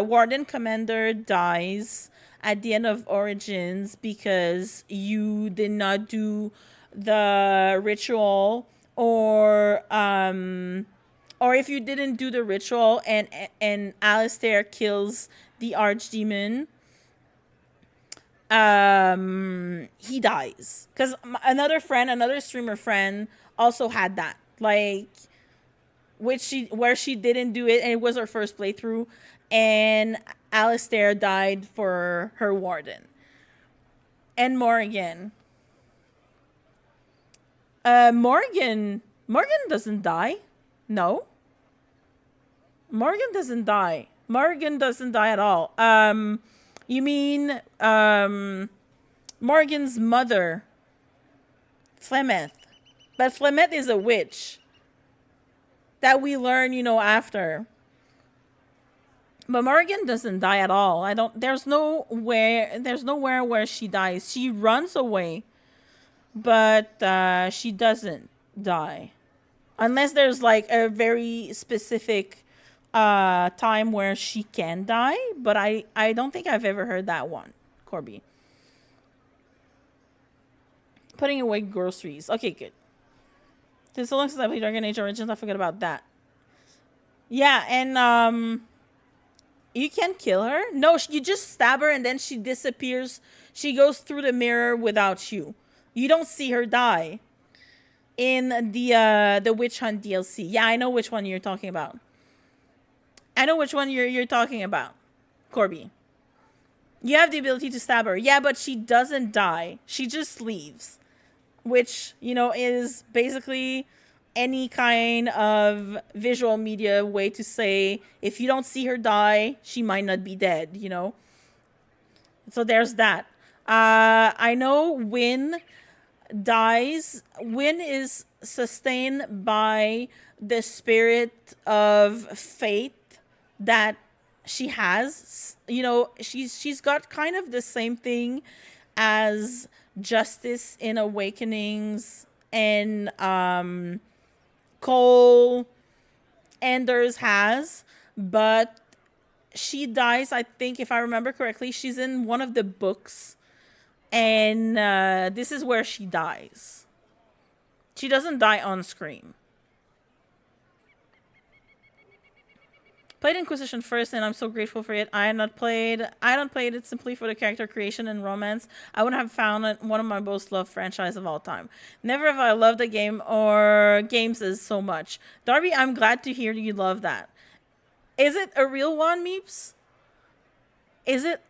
Warden Commander dies at the end of Origins because you did not do the ritual, or if you didn't do the ritual and Alistair kills the Archdemon, he dies. Because another streamer friend also had that, like, where she didn't do it and it was her first playthrough, and Alistair died for her warden. And Morrigan. Morgan doesn't die. No. Morgan doesn't die. Morgan doesn't die at all. You mean Morgan's mother, Flemeth. But Flemeth is a witch that we learn, you know, after. But Morgan doesn't die at all. There's nowhere where she dies. She runs away, but she doesn't die. Unless there's like a very specific time where she can die, but I don't think I've ever heard that one, Corby. Putting away groceries. Okay, good. Since so long since I played Dragon Age Origins, I forgot about that. Yeah, and you can't kill her. No, you just stab her and then she disappears. She goes through the mirror without you. You don't see her die in the Witch Hunt DLC. Yeah, I know which one you're talking about. I know which one you're talking about, Corby. You have the ability to stab her. Yeah, but she doesn't die. She just leaves. Which, you know, is basically any kind of visual media way to say if you don't see her die, she might not be dead, you know? So there's that. I know Wynn dies. Wynn is sustained by the spirit of fate that she has. You know, she's got kind of the same thing as Justice in Awakenings and Cole Anders has, but she dies, I think, if I remember correctly, she's in one of the books, and this is where she dies. She doesn't die on screen. Played Inquisition first, and I'm so grateful for it. I don't play it simply for the character creation and romance. I would have found it one of my most loved franchises of all time. Never have I loved a game or games as so much. Darby, I'm glad to hear you love that. Is it a real one, Meeps? Is it?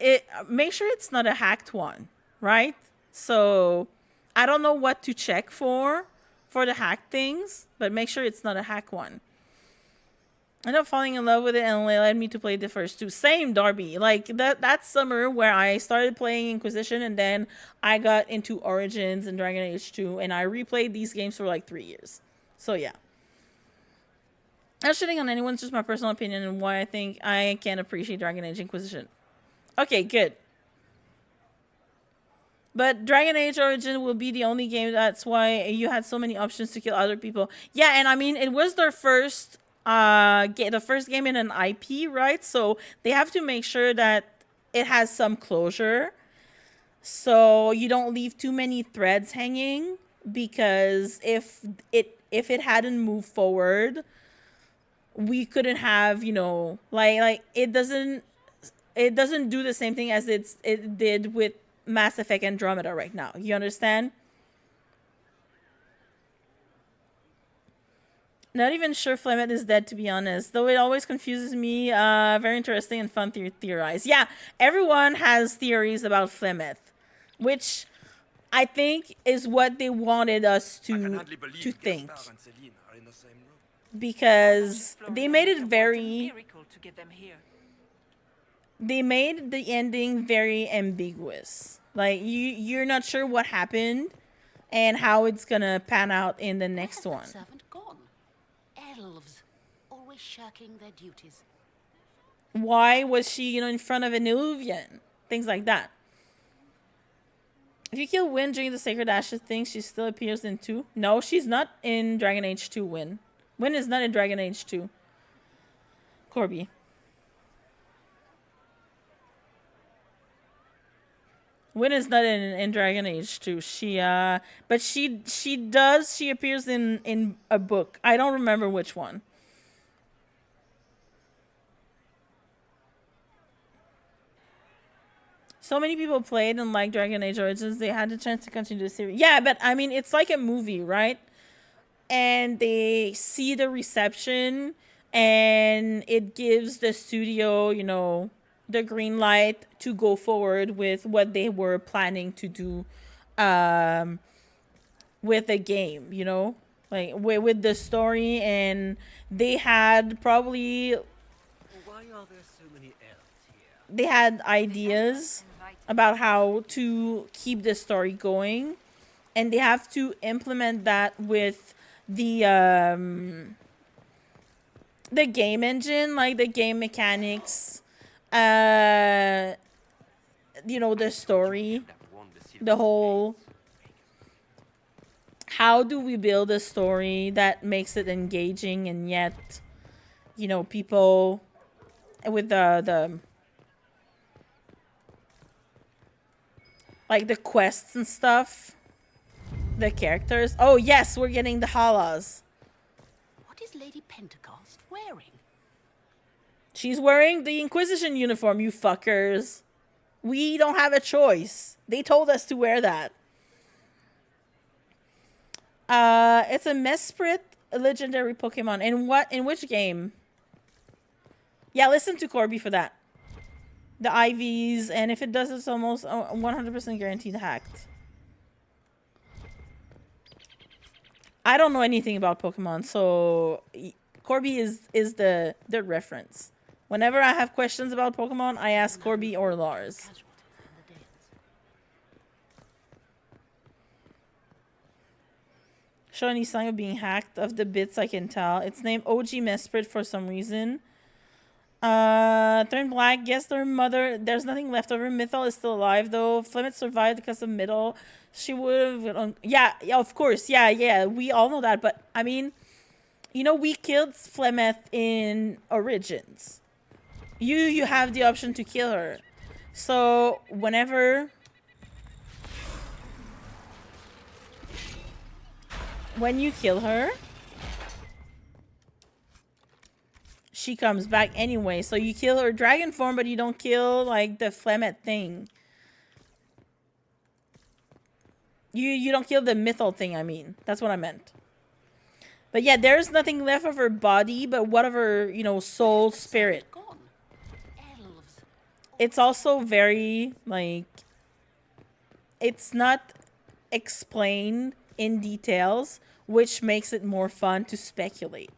Make sure it's not a hacked one, right? So I don't know what to check for the hacked things, but make sure it's not a hack one. I ended up falling in love with it, and it led me to play the first two. Same, Darby. Like that summer where I started playing Inquisition, and then I got into Origins and Dragon Age 2, and I replayed these games for like 3 years. So yeah. Not shitting on anyone, it's just my personal opinion and why I think I can appreciate Dragon Age Inquisition. Okay, good. But Dragon Age Origin will be the only game. That's why you had so many options to kill other people. Yeah, and I mean, it was their first the first game in an IP, right? So they have to make sure that it has some closure, so you don't leave too many threads hanging, because if it hadn't moved forward, we couldn't have, you know, like it doesn't do the same thing as it did with Mass Effect Andromeda right now. You understand? Not even sure Flemeth is dead, to be honest. Though it always confuses me. Very interesting and fun to theorize. Yeah, everyone has theories about Flemeth, which I think is what they wanted us to think. Because they made it very... They made the ending very ambiguous. Like, you're not sure what happened and how it's gonna pan out in the next one. Elves, always shirking their duties. Why was she, you know, in front of an Illuvian? Things like that. If you kill Wynn during the Sacred Ashes thing, she still appears in 2. No, she's not in Dragon Age 2, Wynn. Wynn is not in Dragon Age 2. Corby. Wynn is not in Dragon Age 2. But she appears in a book. I don't remember which one. So many people played and liked Dragon Age Origins, they had the chance to continue the series. Yeah, but I mean, it's like a movie, right? And they see the reception, and it gives the studio, you know, the green light to go forward with what they were planning to do with the game, you know, like with the story, and they had probably Why are there so many elves here? they had ideas about how to keep the story going, and they have to implement that with the game engine, like the game mechanics, you know, the story, the whole how do we build a story that makes it engaging, and yet, you know, people with the like the quests and stuff, the characters. Oh yes, we're getting the halas. What is Lady Pentecost wearing? She's wearing the Inquisition uniform, you fuckers. We don't have a choice. They told us to wear that. It's a Mesprit, a legendary Pokemon. In which game? Yeah, listen to Corby for that. The IVs, and if it does, it's almost 100% guaranteed hacked. I don't know anything about Pokemon, so Corby is the reference. Whenever I have questions about Pokemon, I ask Corby or Lars. Show any sign of being hacked. Of the bits I can tell. It's named OG Mesprit for some reason. Turn black. Guess their mother. There's nothing left of her. Mythal is still alive though. Flemeth survived because of Middle. She would have. Yeah, of course. Yeah. We all know that. But I mean, you know, we killed Flemeth in Origins. You have the option to kill her. So whenever. When you kill her, she comes back anyway. So you kill her dragon form, but you don't kill like the Flemeth thing. You don't kill the mythal thing, I mean. That's what I meant. But yeah, there's nothing left of her body, but what of her, you know, soul, spirit. It's also very, like, it's not explained in details, which makes it more fun to speculate.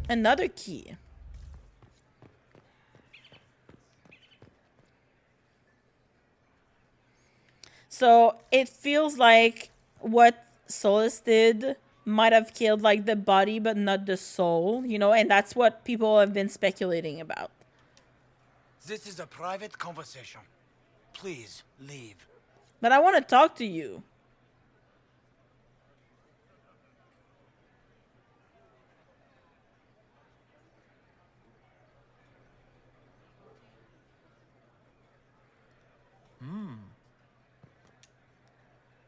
Another key. So it feels like what Solus did might have killed like the body but not the soul, you know, and that's what people have been speculating about. This is a private conversation. Please leave. But I want to talk to you.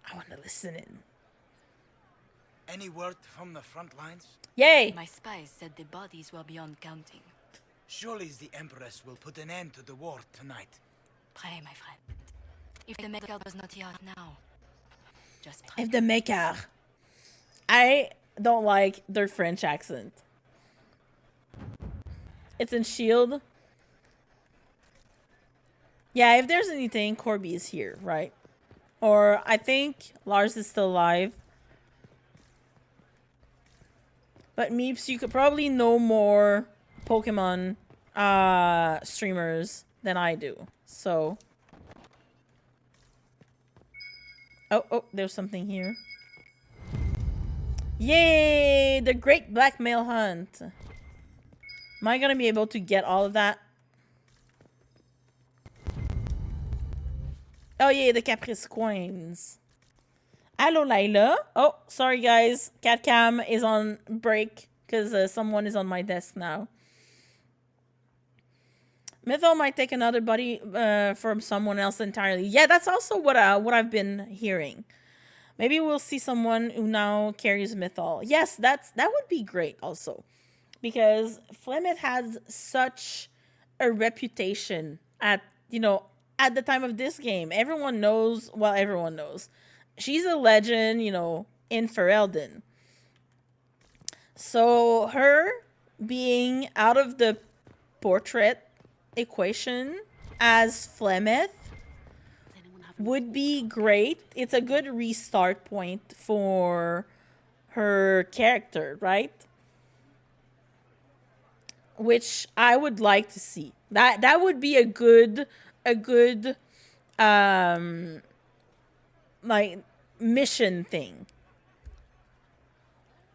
I want to listen in. Any word from the front lines? Yay! My spies said the bodies were beyond counting. Surely the Empress will put an end to the war tonight. Pray, my friend. If the Maker does not hear now, just pray. If the Maker. I don't like their French accent. It's in Shield. Yeah, if there's anything, Corby is here, right? Or I think Lars is still alive. But Meeps, you could probably know more Pokemon streamers than I do. So. Oh, there's something here. Yay! The Great Blackmail Hunt. Am I gonna be able to get all of that? Oh yeah, the Caprice coins. Hello, Layla. Oh, sorry guys. Catcam is on break because someone is on my desk now. Mythal might take another body from someone else entirely. Yeah, that's also what I've been hearing. Maybe we'll see someone who now carries Mythal. Yes, that would be great also. Because Flemeth has such a reputation at, you know, at the time of this game. Everyone knows, well, everyone knows. She's a legend, you know, in Ferelden. So her being out of the portrait equation as Flemeth would be great. It's a good restart point for her character, right? Which I would like to see. That would be a good like mission thing.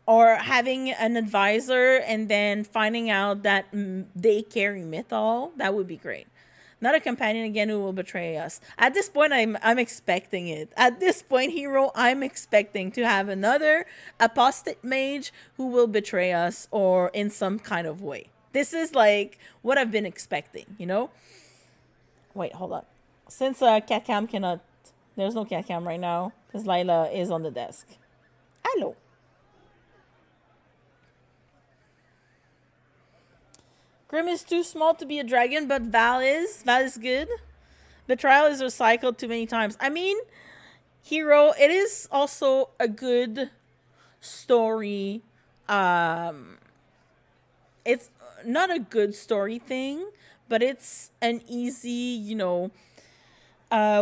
Or having an advisor and then finding out that they carry Mythal. That would be great. Not a companion again who will betray us. At this point, I'm expecting it. At this point, hero, I'm expecting to have another apostate mage who will betray us or in some kind of way. This is like what I've been expecting, you know? Wait, hold up. Since Catcam cannot... There's no Catcam right now because Lila is on the desk. Hello. Grim is too small to be a dragon, but Val is. Val is good. Betrayal is recycled too many times. I mean, hero, it is also a good story. It's not a good story thing, but it's an easy, you know,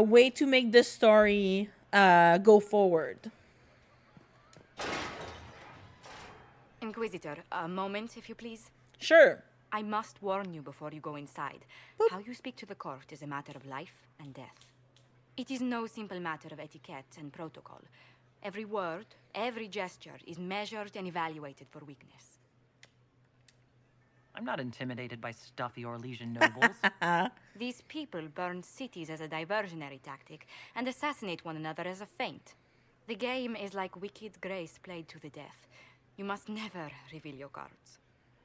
way to make this story go forward. Inquisitor, a moment, if you please. Sure. I must warn you before you go inside. How you speak to the court is a matter of life and death. It is no simple matter of etiquette and protocol. Every word, every gesture is measured and evaluated for weakness. I'm not intimidated by stuffy Orlesian nobles. These people burn cities as a diversionary tactic and assassinate one another as a feint. The game is like Wicked Grace played to the death. You must never reveal your cards.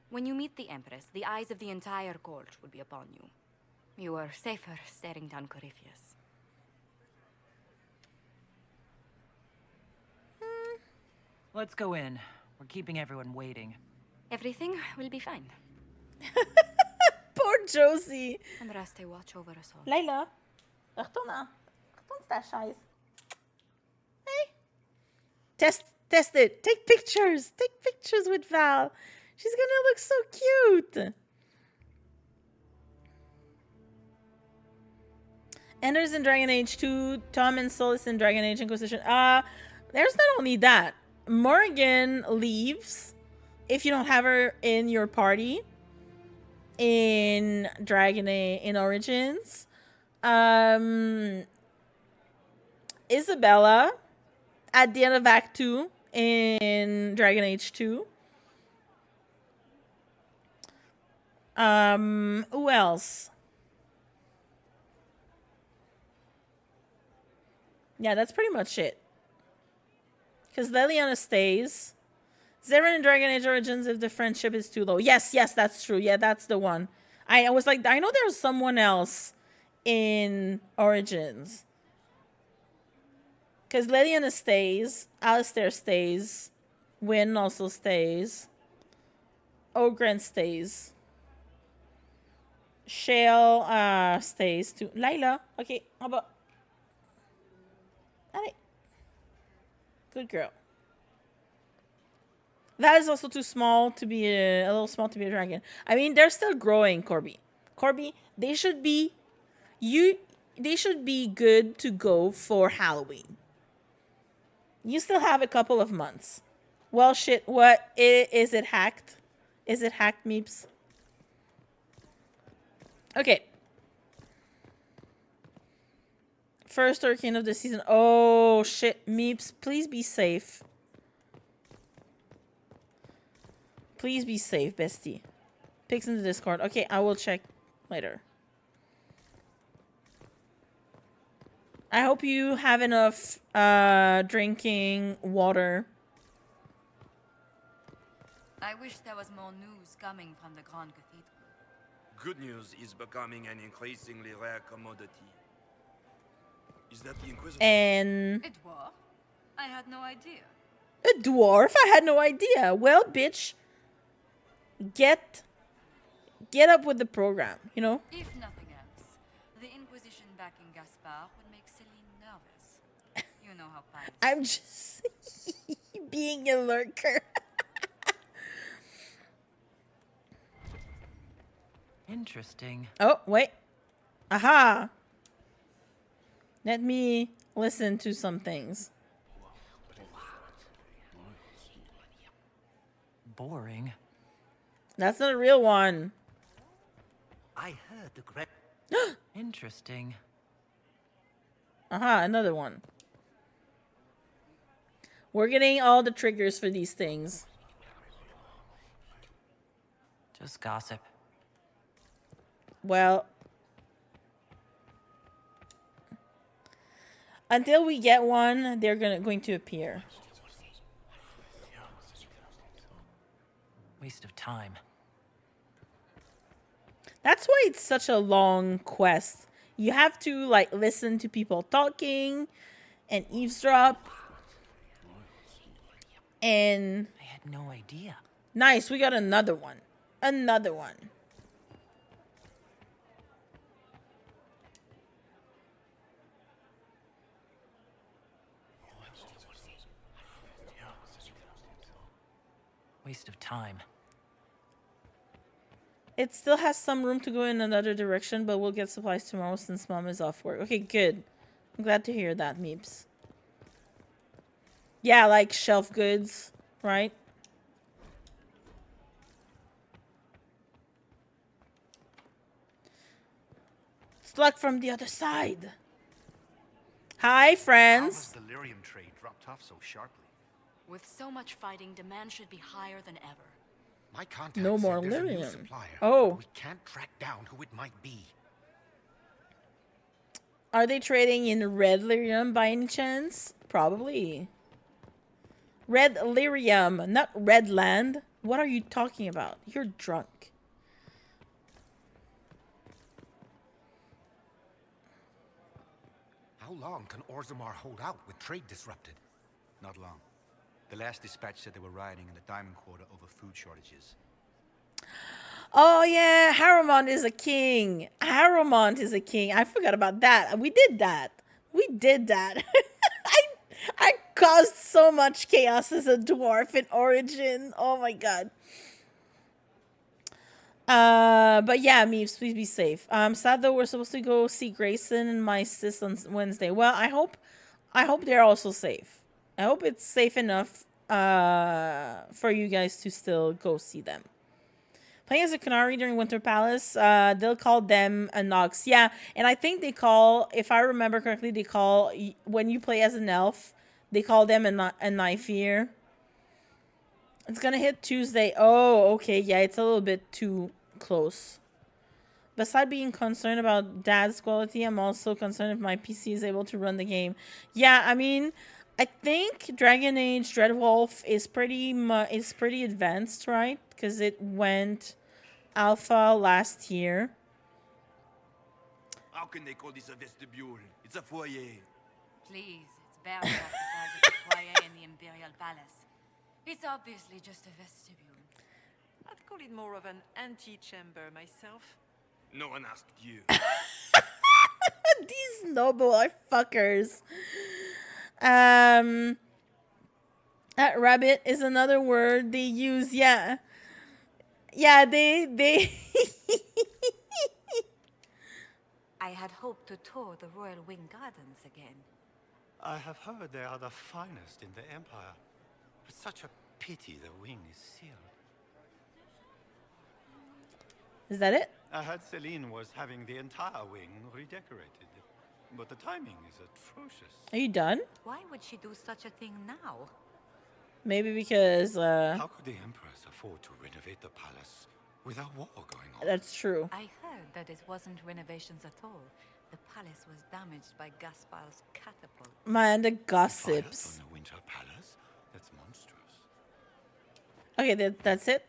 When you meet the Empress, the eyes of the entire court will be upon you. You are safer staring down Corypheus. Let's go in. We're keeping everyone waiting. Everything will be fine. Poor Josie. And Raste watch over us all. Layla, retourne ta chaise. Hey. Test it. Take pictures. Take pictures with Val. She's gonna look so cute. Enders in Dragon Age 2, Tom and Solis in Dragon Age Inquisition. There's not only that. Morgan leaves if you don't have her in your party in Dragon Age in Origins. Isabella at the end of Act 2 in Dragon Age 2. Who else? Yeah, that's pretty much it. Because Leliana stays. Zera in Dragon Age Origins if the friendship is too low. Yes, that's true. Yeah, that's the one. I was like, I know there's someone else in Origins. Because Leliana stays. Alistair stays. Wynn also stays. Ogren stays. Shale stays too. Layla. Okay, how about... Allez. Good girl. That is also too small to be a little small to be a dragon. I mean, they're still growing, Corby. Corby, they should be good to go for Halloween. You still have a couple of months. Well, shit, what is it hacked? Is it hacked, Meeps? Okay. First hurricane of the season. Oh, shit. Meeps, please be safe. Please be safe, bestie. Pics in the Discord. Okay, I will check later. I hope you have enough drinking water. I wish there was more news coming from the Grand Cathedral. Good news is becoming an increasingly rare commodity. Is that the Inquisitor? And... A dwarf? I had no idea. A dwarf? I had no idea. Well, bitch. Get up with the program, you know? If nothing else, the Inquisition backing Gaspard would make Celine nervous. You know how pious. I'm just being a lurker. Interesting. Oh, wait. Aha! Let me listen to some things. Boring. That's not a real one. I heard the great. Interesting. Aha, another one. We're getting all the triggers for these things. Just gossip. Well, until we get one, they're going to appear. Waste of time. That's why it's such a long quest. You have to like listen to people talking and eavesdrop. And I had no idea. Nice, we got another one. Another one. Waste of time. It still has some room to go in another direction, but we'll get supplies tomorrow since Mom is off work. Okay, good. I'm glad to hear that, Meeps. Yeah, like shelf goods, right? It's luck from the other side. Hi, friends. How has the lyrium trade dropped off so sharply? With so much fighting, demand should be higher than ever. My contact No more said there's a new lyrium. supplier. Oh. We can't track down who it might be. Are they trading in red lyrium by any chance? Probably. Red lyrium, not red land. What are you talking about? You're drunk. How long can Orzammar hold out with trade disrupted? Not long. The last dispatch said they were rioting in the Diamond Quarter over food shortages. Oh yeah, Haramond is a king. Haramond is a king. I forgot about that. We did that. We did that. I caused so much chaos as a dwarf in Origin. Oh my god. But yeah, Meeves, please be safe. Sad though, we're supposed to go see Grayson and my sis on Wednesday. Well, I hope they're also safe. I hope it's safe enough for you guys to still go see them. Playing as a Kunari during Winter Palace, they'll call them a Nox. Yeah, and I think they call, if I remember correctly, they call, when you play as an elf, they call them a knife ear. It's gonna hit Tuesday. Oh, okay, yeah, it's a little bit too close. Besides being concerned about Dad's quality, I'm also concerned if my PC is able to run the game. Yeah, I mean, I think Dragon Age Dreadwolf is pretty advanced, right? Because it went alpha last year. How can they call this a vestibule? It's a foyer. Please, it's barely half the size of the foyer in the Imperial Palace. It's obviously just a vestibule. I'd call it more of an antechamber myself. No one asked you. These noble are fuckers. That rabbit is another word they use. Yeah. Yeah, they I had hoped to tour the Royal Wing Gardens again. I have heard they are the finest in the Empire. It's such a pity the wing is sealed. Is that it? I heard Celine was having the entire wing redecorated. But the timing is atrocious. Are you done? Why would she do such a thing now? Maybe because How could the Empress afford to renovate the palace without war going on? That's true. I heard that it wasn't renovations at all. The palace was damaged by Gaspard's catapult. Man, the gossips. Fires on the Winter Palace? That's monstrous. Okay, that's it.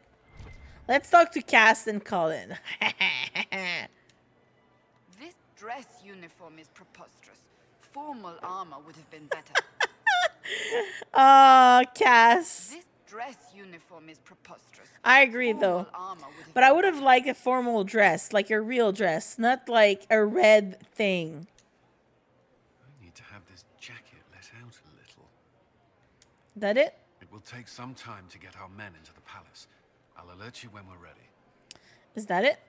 Let's talk to Cass and Colin. This dress uniform is preposterous. Formal armor would have been better. Cass. This dress uniform is preposterous. I agree though. But I would have liked a formal dress, like a real dress, not like a red thing. I need to have this jacket let out a little. That it? It will take some time to get our men into the palace. I'll alert you when we're ready. Is that it?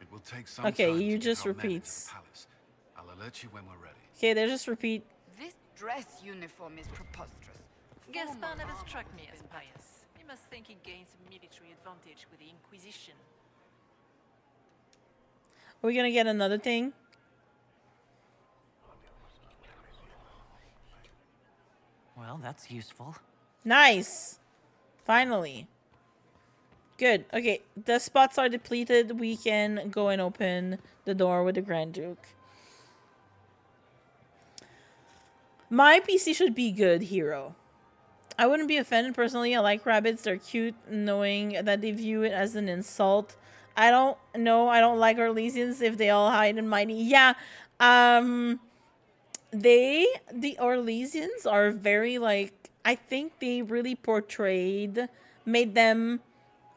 It will take some Okay, time you to get just our men into repeats. the palace. I'll alert you when we're ready. Okay, they just repeat. This dress uniform is preposterous. Gaspar never struck me as pious. You must think he gains a military advantage with the Inquisition. Are we gonna get another thing? Well, that's useful. Nice. Finally. Good. Okay, the spots are depleted. We can go and open the door with the Grand Duke. My PC should be good, hero. I wouldn't be offended personally. I like rabbits. They're cute, knowing that they view it as an insult. I don't know. I don't like Orlesians if they all hide and mighty. Yeah. The Orlesians are very, like, I think they really made them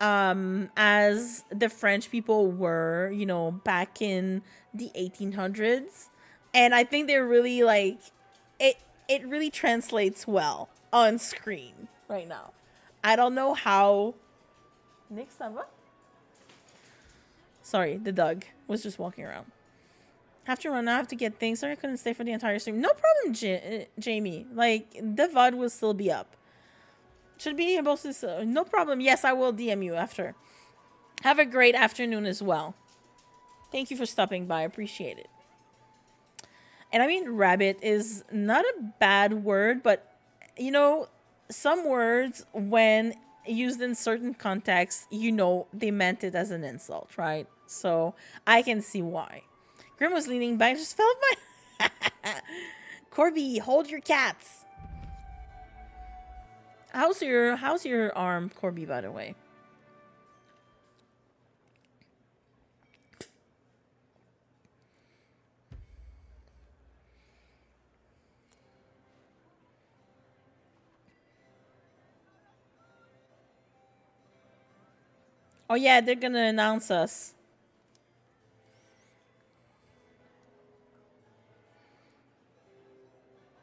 as the French people were, you know, back in the 1800s. And I think they're really, like, it really translates well on screen right now. I don't know how... Nick, ça va? Sorry, the dog was just walking around. Have to run. I have to get things. Sorry I couldn't stay for the entire stream. No problem, Jamie. Like, the VOD will still be up. Should be able to... no problem. Yes, I will DM you after. Have a great afternoon as well. Thank you for stopping by. I appreciate it. And I mean, rabbit is not a bad word, but, you know, some words, when used in certain contexts, you know, they meant it as an insult, right? So I can see why. Grim was leaning back, just fell off my... Corby, hold your cats. How's your arm, Corby, by the way? Oh yeah, they're gonna announce us.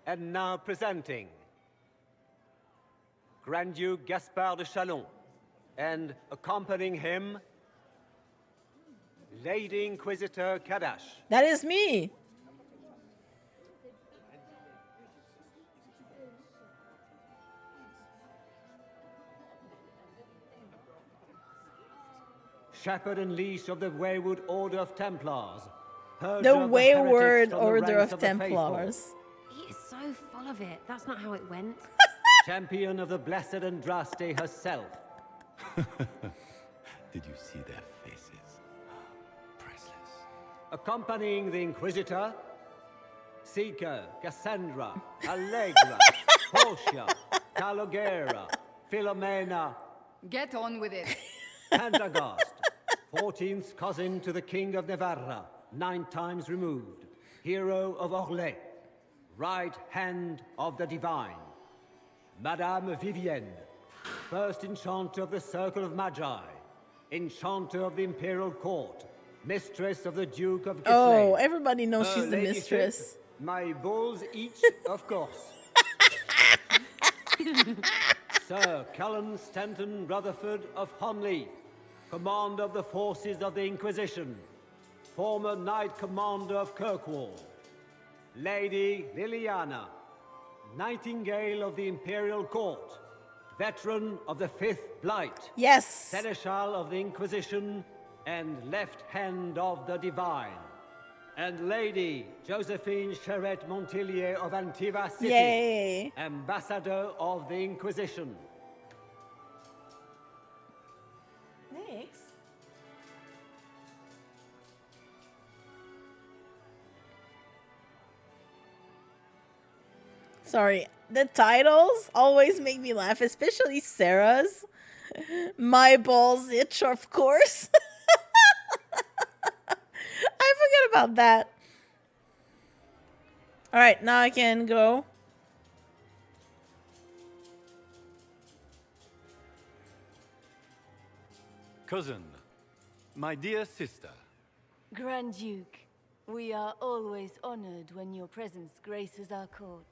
And now presenting Grand Duke Gaspard de Chalon, and accompanying him, Lady Inquisitor Cadash. That is me. Shepherd and leash of the Wayward Order of Templars. The Wayward Order of Templars. He is so full of it. That's not how it went. Champion of the Blessed Andraste herself. Did you see their faces? Priceless. Accompanying the Inquisitor, Seeker, Cassandra, Allegra, Portia, Calogera, Philomena. Get on with it. Pendergast, 14th cousin to the King of Navarra, 9 times removed. Hero of Orlais, right hand of the Divine. Madame Vivienne, first enchanter of the Circle of Magi, enchanter of the Imperial Court, mistress of the Duke of Gisley. Oh, everybody knows she's the mistress. My bulls each, of course. Sir Callan Stanton Rutherford of Honley, commander of the forces of the Inquisition, former Knight Commander of Kirkwall. Lady Liliana, Nightingale of the Imperial Court, veteran of the Fifth Blight. Yes. Seneschal of the Inquisition and left hand of the Divine. And Lady Josephine Charette Montillier of Antiva City. Yay. Ambassador of the Inquisition. Thanks. Sorry, the titles always make me laugh, especially Sera's. My balls itch, of course. I forget about that. All right, now I can go. Cousin, my dear sister. Grand Duke, we are always honored when your presence graces our court.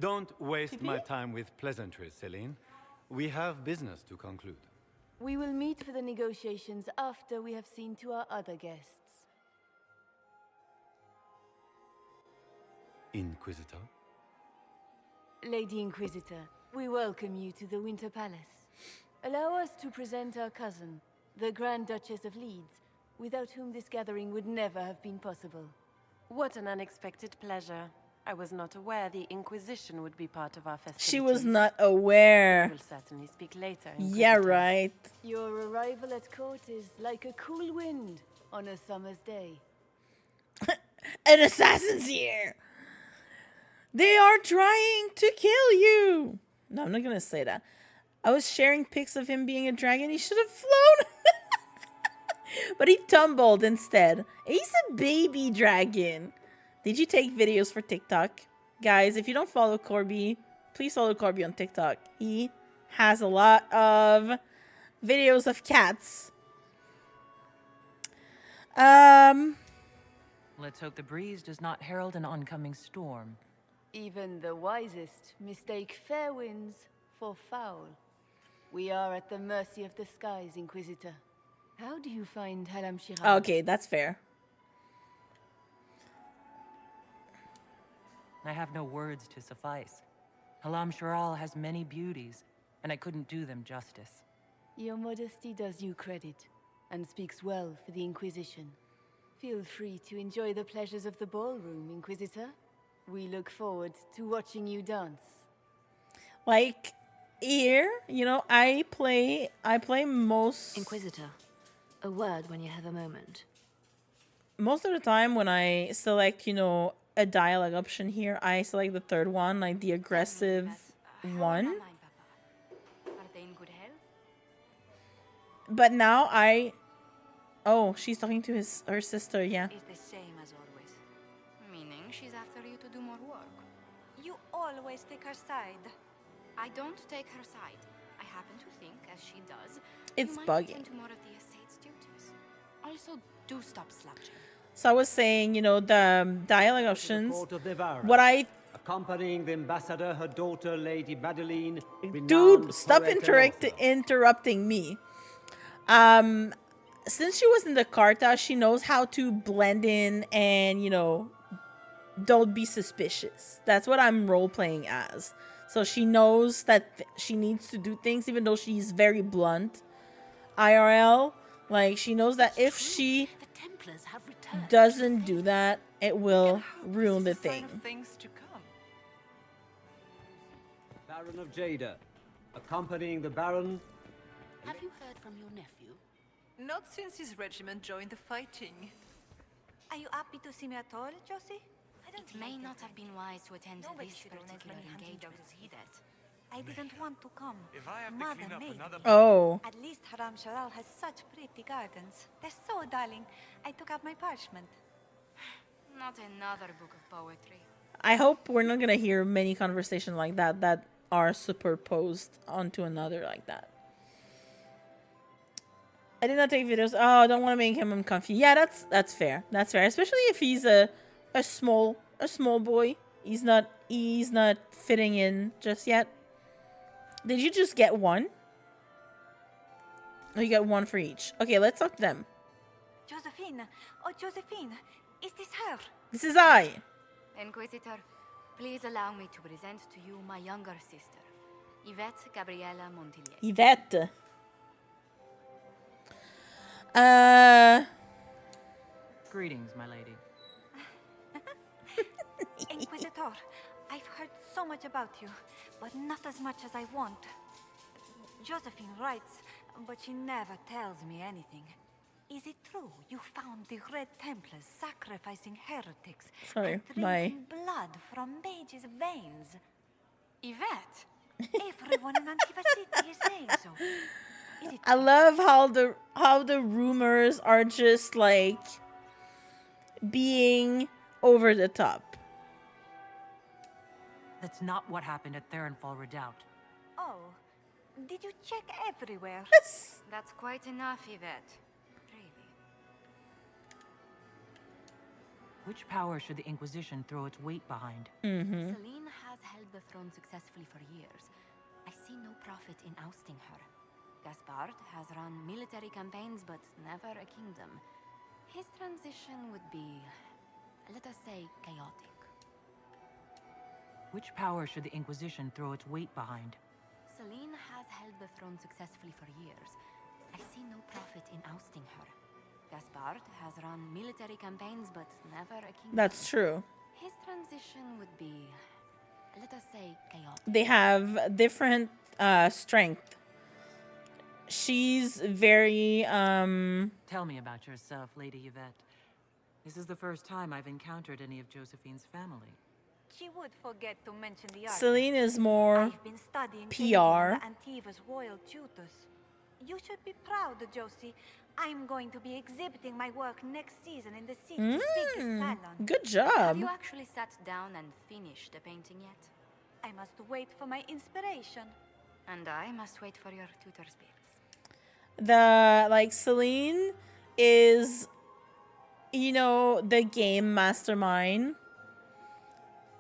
Don't waste my time with pleasantries, Celine. We have business to conclude. We will meet for the negotiations after we have seen to our other guests. Inquisitor? Lady Inquisitor, we welcome you to the Winter Palace. Allow us to present our cousin, the Grand Duchess of Leeds, without whom this gathering would never have been possible. What an unexpected pleasure. I was not aware the Inquisition would be part of our festivities. She was not aware. We'll certainly speak later. Yeah, Inquisitor. right. Your arrival at court is like a cool wind on a summer's day. An assassin's here. They are trying to kill you. No, I'm not gonna say that. I was sharing pics of him being a dragon. He should have flown. But he tumbled instead. He's a baby dragon. Did you take videos for TikTok? Guys, if you don't follow Corby, please follow Corby on TikTok. He has a lot of videos of cats. Let's hope the breeze does not herald an oncoming storm. Even the wisest mistake fair winds for foul. We are at the mercy of the skies, Inquisitor. How do you find Halamshiral? Okay, that's fair. I have no words to suffice. Halamshiral has many beauties, and I couldn't do them justice. Your modesty does you credit, and speaks well for the Inquisition. Feel free to enjoy the pleasures of the ballroom, Inquisitor. We look forward to watching you dance. Like, here, you know, I play most... Inquisitor, a word when you have a moment. Most of the time when I select, you know, a dialogue option here, I select the third one, like the aggressive one. Are they in good health? But now oh, she's talking to her sister, yeah. It's the same as always. Meaning she's after you to do more work. You always take her side. I don't take her side. I happen to think, as she does, It's you might bugging. attend to more of the estate's duties. Also, do stop slouching. So I was saying, you know, the dialogue options. Court of Nevarra. What I Accompanying the ambassador, her daughter, Lady Madeline. Dude, stop interrupting me. Since she was in the Carta, she knows how to blend in and, you know, don't be suspicious. That's what I'm role-playing as. So she knows that she needs to do things, even though she's very blunt. IRL, like, she knows that if she doesn't do that, it will ruin the thing. Things to come. Baron of Jada. Accompanying the Baron. Have you heard from your nephew? Not since his regiment joined the fighting. Are you happy to see me at all, Josie? It may not have been wise to attend this particular engagement. I didn't want to come. If I have to Mother clean up made another me. Oh. At least Halamshiral has such pretty gardens. They're so darling. I took out my parchment. Not another book of poetry. I hope we're not gonna hear many conversations like that are superposed onto another like that. I did not take videos. Oh, I don't want to make him uncomfy. Yeah, that's fair. That's fair. Especially if he's a small boy. He's not fitting in just yet. Did you just get one? Oh, you got one for each. Okay, let's talk to them. Josephine! Oh, Josephine! Is this her? This is I. Inquisitor, please allow me to present to you my younger sister, Yvette Gabriella Montillier. Yvette. Greetings, my lady. Inquisitor, I've heard so much about you, but not as much as I want. Josephine writes, but she never tells me anything. Is it true you found the Red Templars sacrificing heretics Sorry, and drinking blood from mages' veins? Yvette! Everyone in Antiva City is saying so. Is it I love how the rumors are just like being over the top. That's not what happened at Theronfall Redoubt. Oh, did you check everywhere? That's quite enough, Yvette. Really. Which power should the Inquisition throw its weight behind? Celine has held the throne successfully for years. I see no profit in ousting her. Gaspard has run military campaigns, but never a kingdom. His transition would be, let us say, chaotic. Which power should the Inquisition throw its weight behind? Celine has held the throne successfully for years. I see no profit in ousting her. Gaspard has run military campaigns, but never a kingdom. That's true. His transition would be, let us say, chaotic. They have different strength. She's very Tell me about yourself, Lady Yvette. This is the first time I've encountered any of Josephine's family. She would forget to mention the art. Celine is more I've been studying PR. Antiva's royal tutors. You should be proud, Josie. I'm going to be exhibiting my work next season in the city's biggest salon. Good job. Have you actually sat down and finished the painting yet? I must wait for my inspiration. And I must wait for your tutor's bills. Celine is, the game mastermind,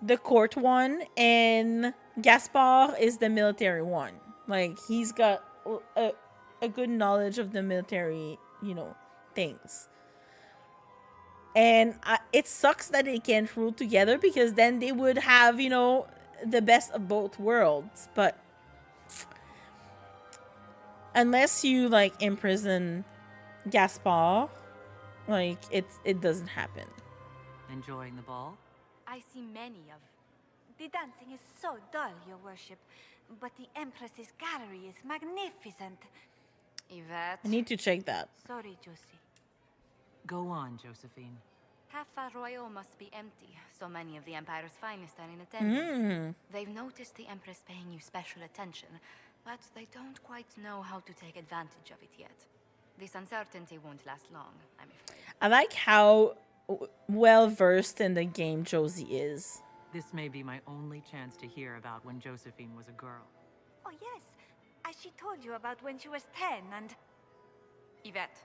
the court one, and Gaspard is the military one. Like, he's got a good knowledge of the military, things. And it sucks that they can't rule together, because then they would have, the best of both worlds. But unless you, imprison Gaspard, it doesn't happen. Enjoying the ball? I see many of... The dancing is so dull, your worship. But the Empress's gallery is magnificent. Yvette. I need to check that. Sorry, Josie. Go on, Josephine. Half Royal must be empty. So many of the Empire's finest are in attendance. They've noticed the Empress paying you special attention, but they don't quite know how to take advantage of it yet. This uncertainty won't last long, I'm afraid. I like how well versed in the game Josie is. This may be my only chance to hear about when Josephine was a girl. Oh, yes. As she told you about when she was 10 and... Yvette.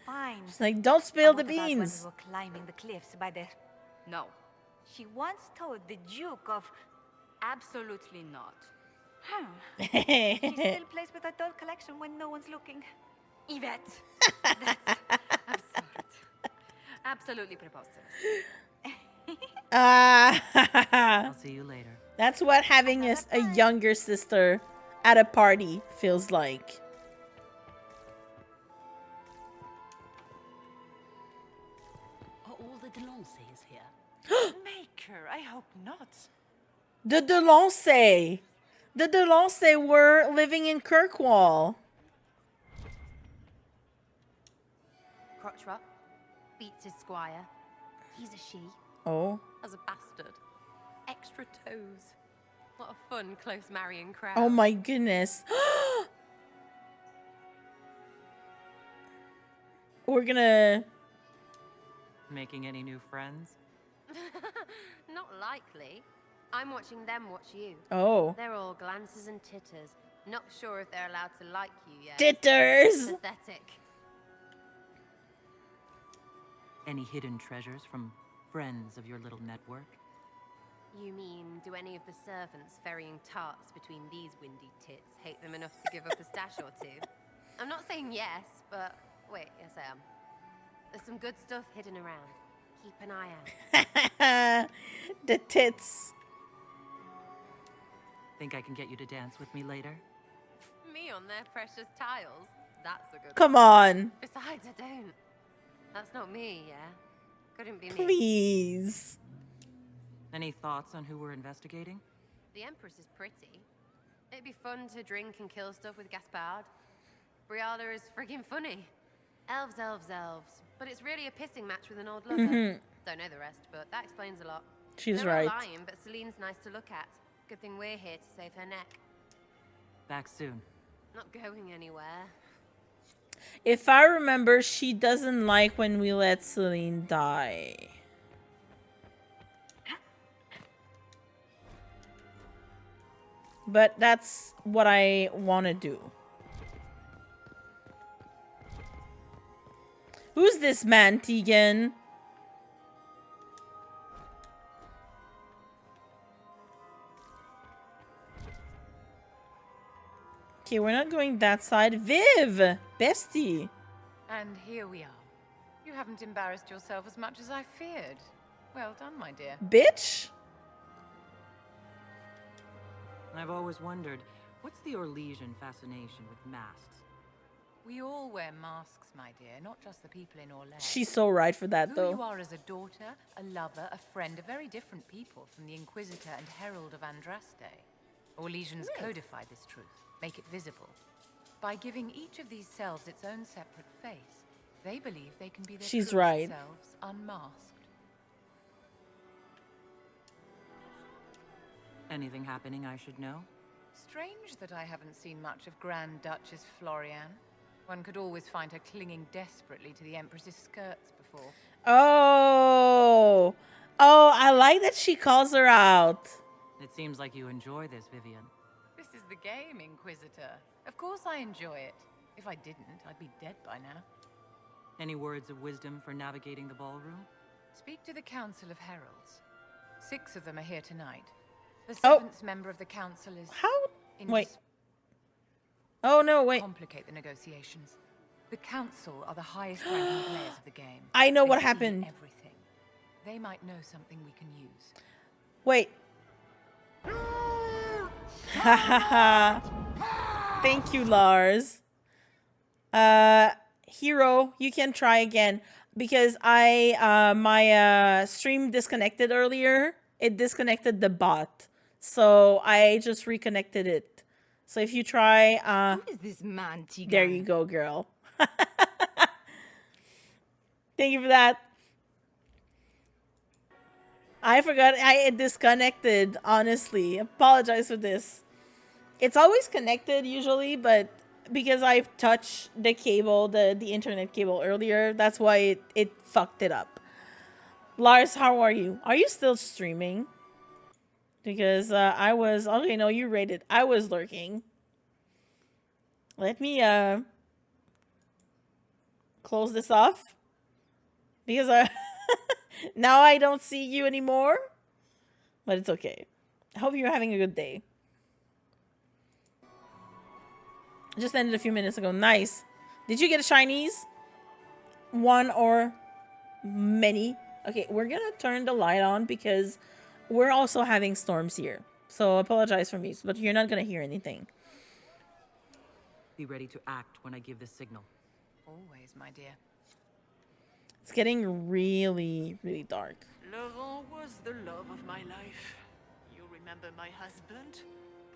Fine. She's like, don't spill the What about when beans. we were climbing the cliffs by the... No. She once told the Duke of... Absolutely not. She still plays with her doll collection when no one's looking. Yvette. That's absurd. Absolutely preposterous. I'll see you later. That's what having a younger sister at a party feels like. Are all the Delancey's here? Maker, I hope not. The Delancey. The Delancey were living in Kirkwall. Crotchrot beats his squire. He's a she. Oh. As a bastard. Extra toes. What a fun, close marrying crowd. Oh my goodness. We're gonna... Making any new friends? Not likely. I'm watching them watch you. Oh. They're all glances and titters. Not sure if they're allowed to like you yet. Titters! Pathetic. Any hidden treasures from friends of your little network? You mean, do any of the servants ferrying tarts between these windy tits hate them enough to give up a stash or two? I'm not saying yes, but wait, yes I am. There's some good stuff hidden around. Keep an eye out. The tits. Think I can get you to dance with me later? Me on their precious tiles? That's a good Come one. on. Besides, I don't. That's not me, yeah? Couldn't be me. Please. Any thoughts on who we're investigating? The Empress is pretty. It'd be fun to drink and kill stuff with Gaspard. Briala is friggin' funny. Elves, elves, elves. But it's really a pissing match with an old lover. Don't know the rest, but that explains a lot. She's They're right. Not lying, but Celine's nice to look at. Good thing we're here to save her neck. Back soon. Not going anywhere. If I remember, she doesn't like when we let Celine die. But that's what I want to do. Who's this man, Tegan? Okay, we're not going that side. Viv! Bestie! And here we are. You haven't embarrassed yourself as much as I feared. Well done, my dear. Bitch! I've always wondered, what's the Orlesian fascination with masks? We all wear masks, my dear, not just the people in Orlais. She's so right for that, Who though. you are as a daughter, a lover, a friend, are very different people from the Inquisitor and Herald of Andraste. Orlesians codify this truth, make it visible. By giving each of these selves its own separate face, they believe they can be their She's truest right. selves unmasked. Anything happening I should know? Strange that I haven't seen much of Grand Duchess Florian. One could always find her clinging desperately to the Empress's skirts before. Oh! Oh, I like that she calls her out. It seems like you enjoy this, Vivian. This is the game, Inquisitor. Of course I enjoy it. If I didn't, I'd be dead by now. Any words of wisdom for navigating the ballroom? Speak to the Council of Heralds. 6 of them are here tonight. The Oh. 7th member of the council is... How? Wait. Oh, no, wait. Complicate the negotiations. The council are the highest ranking players of the game. I know They what see happened. Everything. They might know something we can use. Wait. Hahaha. Thank you, Lars. Hero, you can try again because my stream disconnected earlier. It disconnected the bot, so I just reconnected it. So if you try, Who is this man, Tigan? there you go, girl. Thank you for that. I forgot it disconnected, honestly. Apologize for this. It's always connected usually, but because I touched the cable, the internet cable earlier, that's why it fucked it up. Lars, how are you? Are you still streaming? Because I was... Okay, no, you rated. I was lurking. Let me close this off. Because now I don't see you anymore. But it's okay. I hope you're having a good day. Just ended a few minutes ago. Nice. Did you get a Chinese? One or many? Okay, we're gonna turn the light on because we're also having storms here. So apologize for me, but you're not gonna hear anything. Be ready to act when I give the signal. Always, my dear. It's getting really, really dark. Laurent was the love of my life. You remember my husband?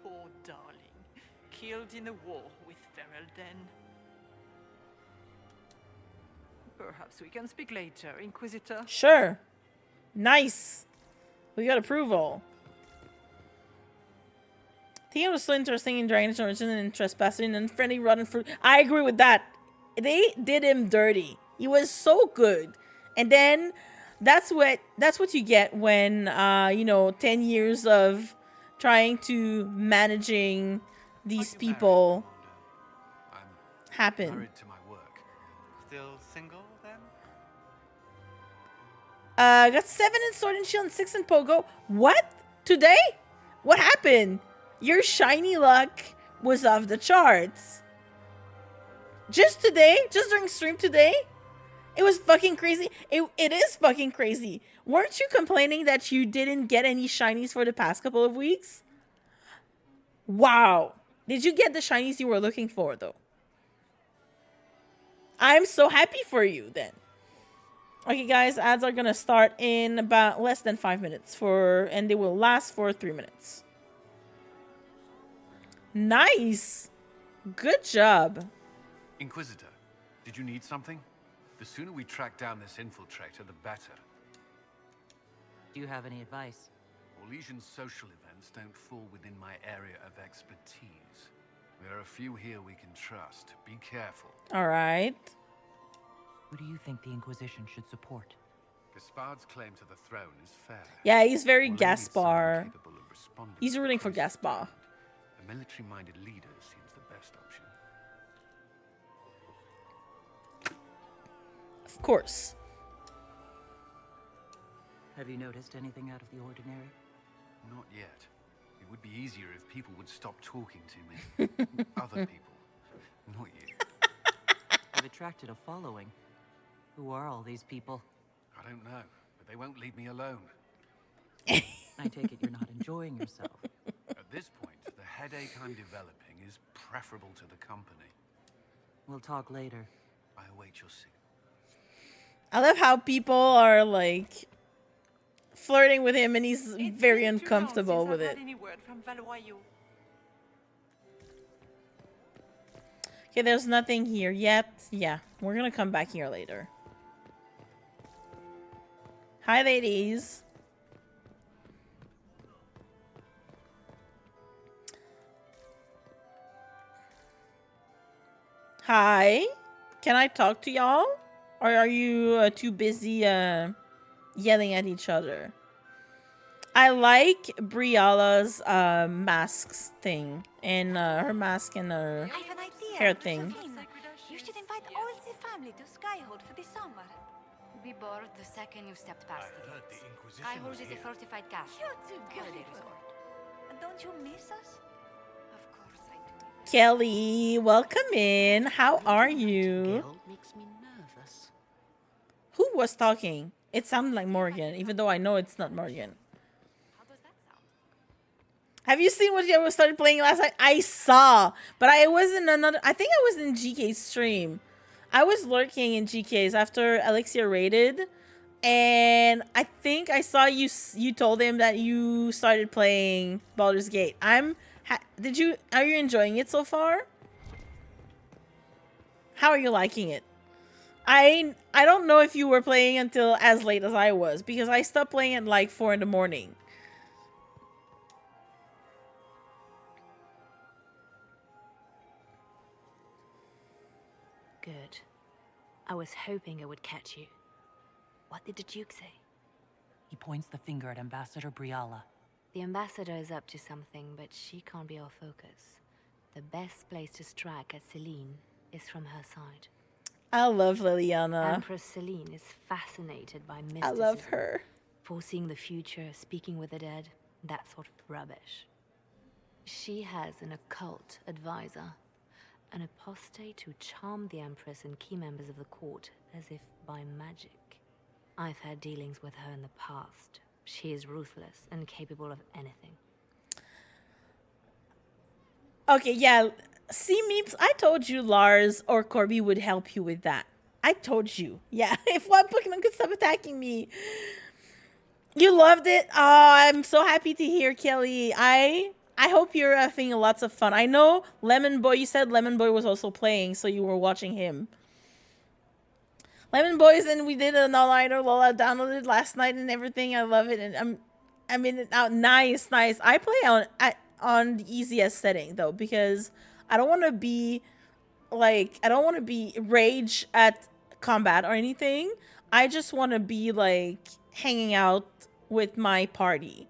Poor darling. Killed in a war with Ferelden. Perhaps we can speak later, Inquisitor. Sure. Nice. We got approval. Theo was so interesting in Dragon's Origin and Trespassing and Friendly Rotten Fruit. I agree with that. They did him dirty. He was so good. And then that's what you get when you know, 10 years of trying to managing these people happen. Married to my work. Still single then? Got 7 in Sword and Shield and 6 in Pogo. What? Today? What happened? Your shiny luck was off the charts. Just today? Just during stream today? It was fucking crazy. It is fucking crazy. Weren't you complaining that you didn't get any shinies for the past couple of weeks? Wow. Did you get the shinies you were looking for, though? I'm so happy for you, then. Okay, guys, ads are going to start in about less than 5 minutes, and they will last for 3 minutes. Nice. Good job. Inquisitor, did you need something? The sooner we track down this infiltrator, the better. Do you have any advice? Orlesian social events don't fall within my area of expertise. There are a few here we can trust. Be careful. All right. Who do you think the Inquisition should support? Gaspard's claim to the throne is fair. Yeah, he's very Orlais needs someone Gaspar. capable of responding He's to rooting the for crisis. Gaspar. A military-minded leader seems the best option. Of course. Have you noticed anything out of the ordinary? Not yet. It would be easier if people would stop talking to me. Other people, not you. You've attracted a following. Who are all these people? I don't know, but they won't leave me alone. I take it you're not enjoying yourself. At this point, the headache I'm developing is preferable to the company. We'll talk later. I await your signal. I love how people are like flirting with him and he's very uncomfortable with it. Okay, there's nothing here yet. Yeah, we're gonna come back here later. Hi, ladies. Hi. Can I talk to y'all? Or are you too busy yelling at each other? I like Briala's masks thing. And her mask and her hair thing. You should invite all the family to Skyhold for the summer. Be bored the second you stepped past the gates. Skyhold is a fortified castle. You're too good. Don't you miss us? Of course I do. Kelly, welcome in. How are you? Makes me nervous. Who was talking? It sounded like Morgan, even though I know it's not Morgan. How does that sound? Have you seen what you started playing last night? I saw, but I was in another. I think I was in GK's stream. I was lurking in GK's after Alexia raided, and I think I saw you. You told him that you started playing Baldur's Gate. Did you? Are you enjoying it so far? How are you liking it? I don't know if you were playing until as late as I was, because I stopped playing at like 4 in the morning. Good. I was hoping it would catch you. What did the Duke say? He points the finger at Ambassador Briala. The ambassador is up to something, but she can't be our focus. The best place to strike at Celine is from her side. I love Liliana. Empress Celine is fascinated by mysticism. I love her. Foreseeing the future, speaking with the dead, that sort of rubbish. She has an occult advisor, an apostate who charmed the Empress and key members of the court as if by magic. I've had dealings with her in the past. She is ruthless and capable of anything. Okay, yeah. See, Meeps, I told you Lars or Corby would help you with that. I told you. Yeah, if one Pokemon could stop attacking me. You loved it? Oh, I'm so happy to hear, Kelly. I hope you're having lots of fun. I know Lemon Boy, you said Lemon Boy was also playing, so you were watching him. Lemon Boys, and we did an all-nighter. Lola downloaded last night and everything. I love it, and I'm in it out. Nice. I play on the easiest setting though, because I don't want to be like, I don't want to be rage at combat or anything. I just want to be like hanging out with my party.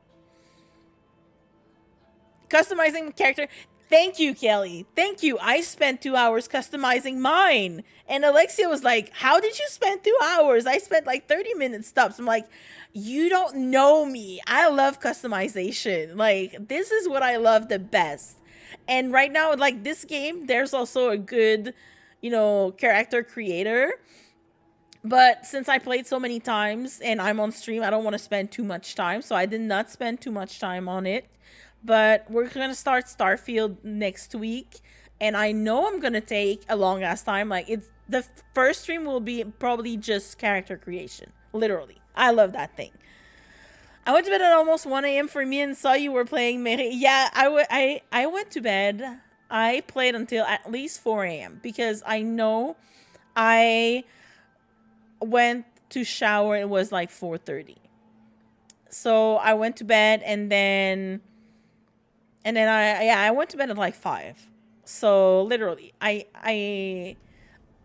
Customizing the character. Thank you, Kelly. Thank you. I spent 2 hours customizing mine. And Alexia was like, how did you spend 2 hours? I spent like 30 minutes stops. I'm like, you don't know me. I love customization. Like, this is what I love the best. And right now, like this game, there's also a good, you know, character creator. But since I played so many times and I'm on stream, I don't want to spend too much time. So I did not spend too much time on it. But we're going to start Starfield next week. And I know I'm going to take a long ass time. Like, it's the first stream will be probably just character creation. Literally. I love that thing. I went to bed at almost 1 a.m. for me and saw you were playing Mary. Yeah, I went to bed. I played until at least 4 a.m. because I know I went to shower. It was like 4:30. So I went to bed and then I went to bed at like 5. So literally I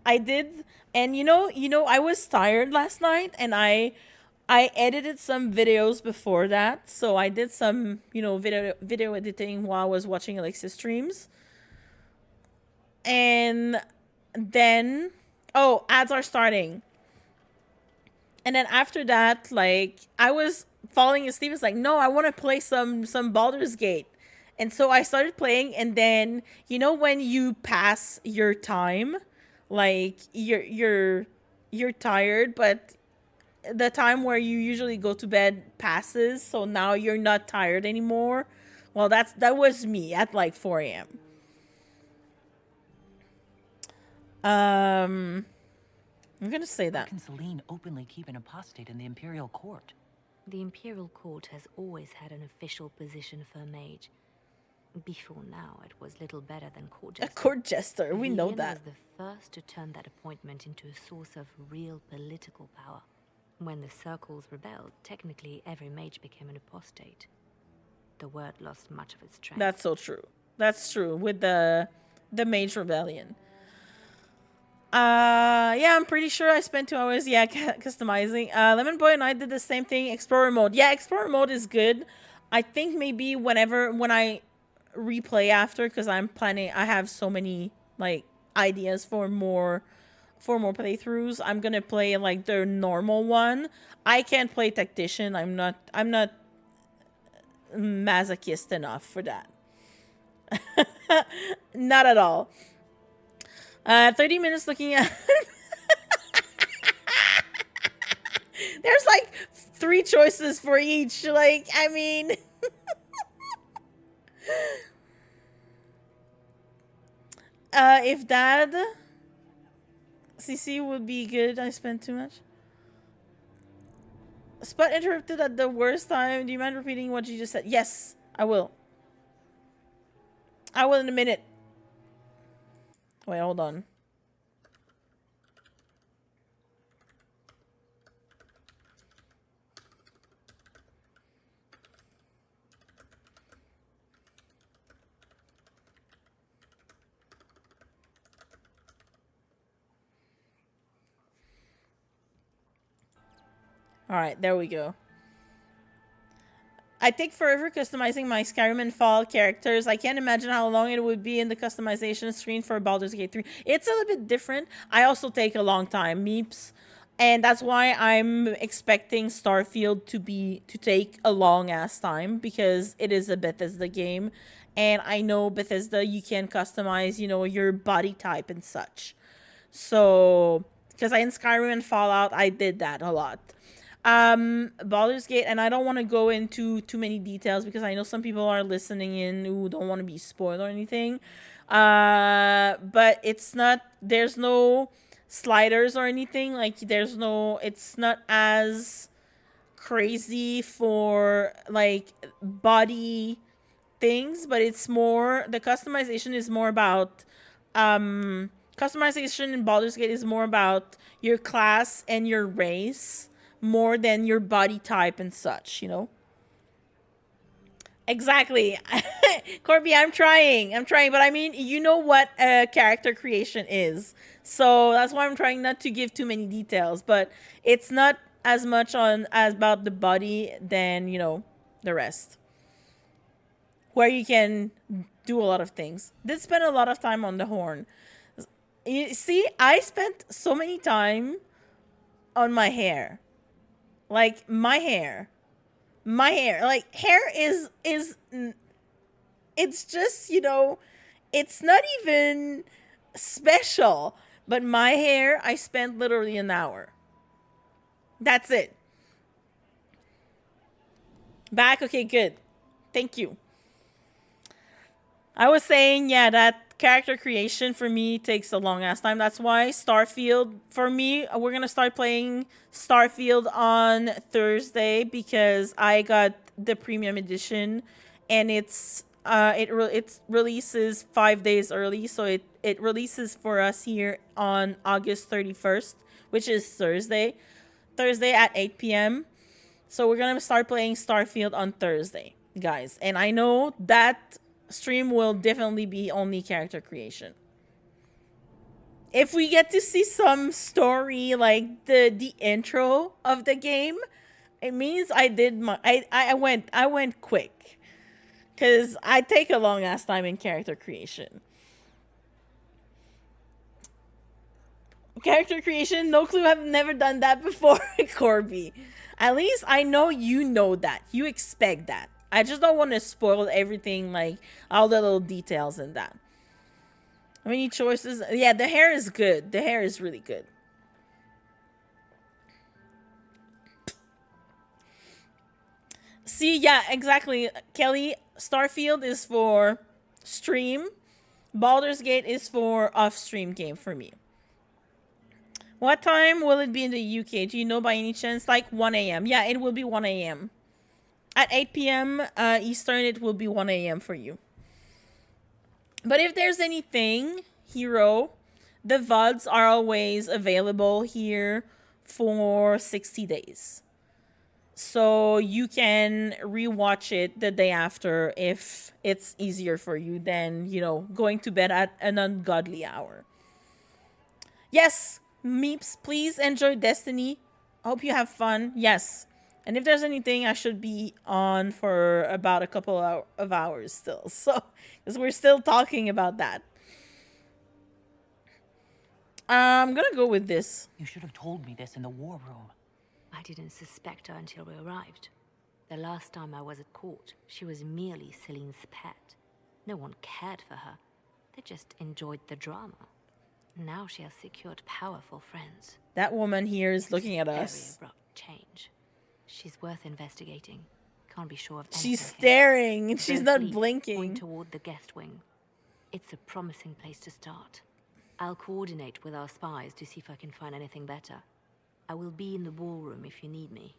did, and you know I was tired last night and I edited some videos before that. So I did some, you know, video editing while I was watching Alexis streams. And then ads are starting. And then after that, like, I was falling asleep. It's like, no, I want to play some Baldur's Gate. And so I started playing, and then you know when you pass your time, like you're tired, but the time where you usually go to bed passes, so now you're not tired anymore. Well, that was me at like 4 a.m. I'm gonna say that. How can Celine openly keep an apostate in the Imperial Court? The Imperial Court has always had an official position for a mage. Before now, it was little better than court jester. A court jester, we know Vivian that. was the first to turn that appointment into a source of real political power. When the circles rebelled, technically every mage became an apostate. The word lost much of its strength. That's so true. That's true with the mage rebellion. Yeah, I'm pretty sure I spent 2 hours, customizing. Lemon Boy and I did the same thing. Explorer mode. Yeah, Explorer mode is good. I think maybe when I replay after, because I have so many like ideas for more playthroughs. I'm gonna play like the normal one. I can't play tactician. I'm not masochist enough for that. Not at all. 30 minutes looking at there's like 3 choices for each. Like, I mean if Dad CC would be good. I spent too much. Spot interrupted at the worst time. Do you mind repeating what you just said? Yes, I will. I will in a minute. Wait, hold on. Alright, there we go. I take forever customizing my Skyrim and Fall characters. I can't imagine how long it would be in the customization screen for Baldur's Gate 3. It's a little bit different. I also take a long time, meeps. And that's why I'm expecting Starfield to take a long ass time, because it is a Bethesda game. And I know Bethesda, you can customize, you know, your body type and such. So, because in Skyrim and Fallout, I did that a lot. Baldur's Gate, and I don't want to go into too many details because I know some people are listening in who don't want to be spoiled or anything. But it's not, there's no sliders or anything. Like, it's not as crazy for like body things, but it's more, the customization is more about, customization in Baldur's Gate is more about your class and your race, more than your body type and such, you know? Exactly. Corby, I'm trying, but I mean, you know what character creation is. So that's why I'm trying not to give too many details, but it's not as much as about the body than, you know, the rest. Where you can do a lot of things. Did spend a lot of time on the horn. You see, I spent so many time on my hair. Like, my hair, like, hair is, it's just, you know, it's not even special, but my hair, I spent literally an hour. That's it. Back, okay, good. Thank you. I was saying, yeah, that character creation for me takes a long ass time. That's why Starfield, for me, we're gonna start playing Starfield on Thursday because I got the premium edition, and it releases 5 days early, so it releases for us here on August 31st, which is Thursday at 8 p.m. So we're gonna start playing Starfield on Thursday, guys, and I know that stream will definitely be only character creation. If we get to see some story, like the intro of the game, it means I did my I went quick, because I take a long ass time in character creation. Character creation, no clue, I've never done that before. Corby, at least I know you know that, you expect that. I just don't want to spoil everything, like all the little details in that. How many choices? Yeah, the hair is good. The hair is really good. See, yeah, exactly. Kelly, Starfield is for stream. Baldur's Gate is for off-stream game for me. What time will it be in the UK? Do you know by any chance? Like 1 a.m. Yeah, it will be 1 a.m. At 8 p.m. Eastern, it will be 1 a.m. for you. But if there's anything, Hero, the VODs are always available here for 60 days. So you can rewatch it the day after if it's easier for you than, you know, going to bed at an ungodly hour. Yes, Meeps, please enjoy Destiny. Hope you have fun. Yes. And if there's anything, I should be on for about a couple of hours still. So, because we're still talking about that. I'm gonna go with this. You should have told me this in the war room. I didn't suspect her until we arrived. The last time I was at court, she was merely Celine's pet. No one cared for her. They just enjoyed the drama. Now she has secured powerful friends. That woman here is looking at Very us. abrupt change. She's worth investigating. Can't be sure of anything. She's staring and she's Don't not leave. blinking. Point toward the guest wing. It's a promising place to start. I'll coordinate with our spies to see if I can find anything better. I will be in the ballroom if you need me.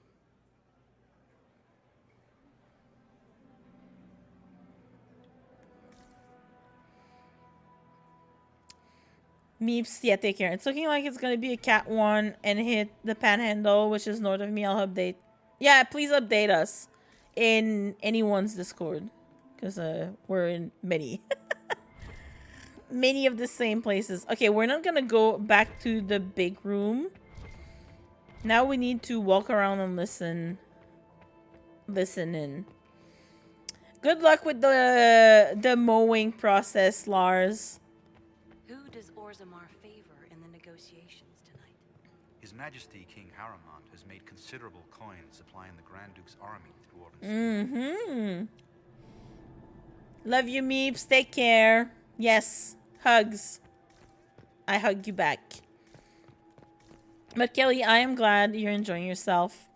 Meeps, yeah, take care. It's looking like it's gonna be a cat one and hit the panhandle, which is north of me. I'll update. Yeah, please update us in anyone's Discord. Because we're in many. Many of the same places. Okay, we're not gonna go back to the big room. Now we need to walk around and listen in. Good luck with the mowing process, Lars. Who does Orzammar favor in the negotiations tonight? His Majesty King Haramond has made considerable coin supplying the Grand Duke's army through Orden's. Love you, Meeps. Take care. Yes. Hugs. I hug you back. But Kelly, I am glad you're enjoying yourself.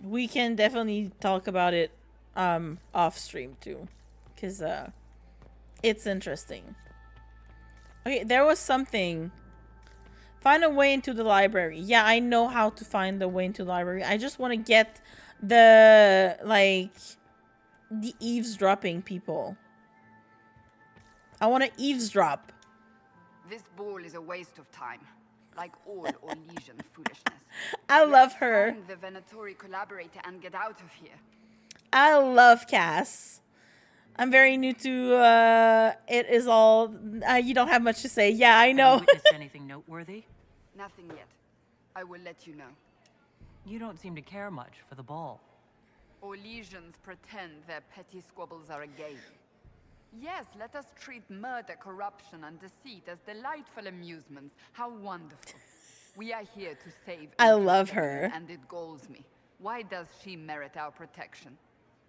We can definitely talk about it off stream too. Because it's interesting. Okay, there was something. Find a way into the library. Yeah, I know how to find the way into the library. I just want to get the, like, the eavesdropping people. I want to eavesdrop. This ball is a waste of time, like all Orlesian foolishness. I love her. Find the Venatori collaborator and get out of here. I love Cass. I'm very new to it is all. You don't have much to say. Yeah, I know. Have you witnessed anything noteworthy? Nothing yet. I will let you know. You don't seem to care much for the ball. Orlesians pretend their petty squabbles are a game. Yes, let us treat murder, corruption, and deceit as delightful amusements. How wonderful. We are here to save. I love her. And it galls me. Why does she merit our protection?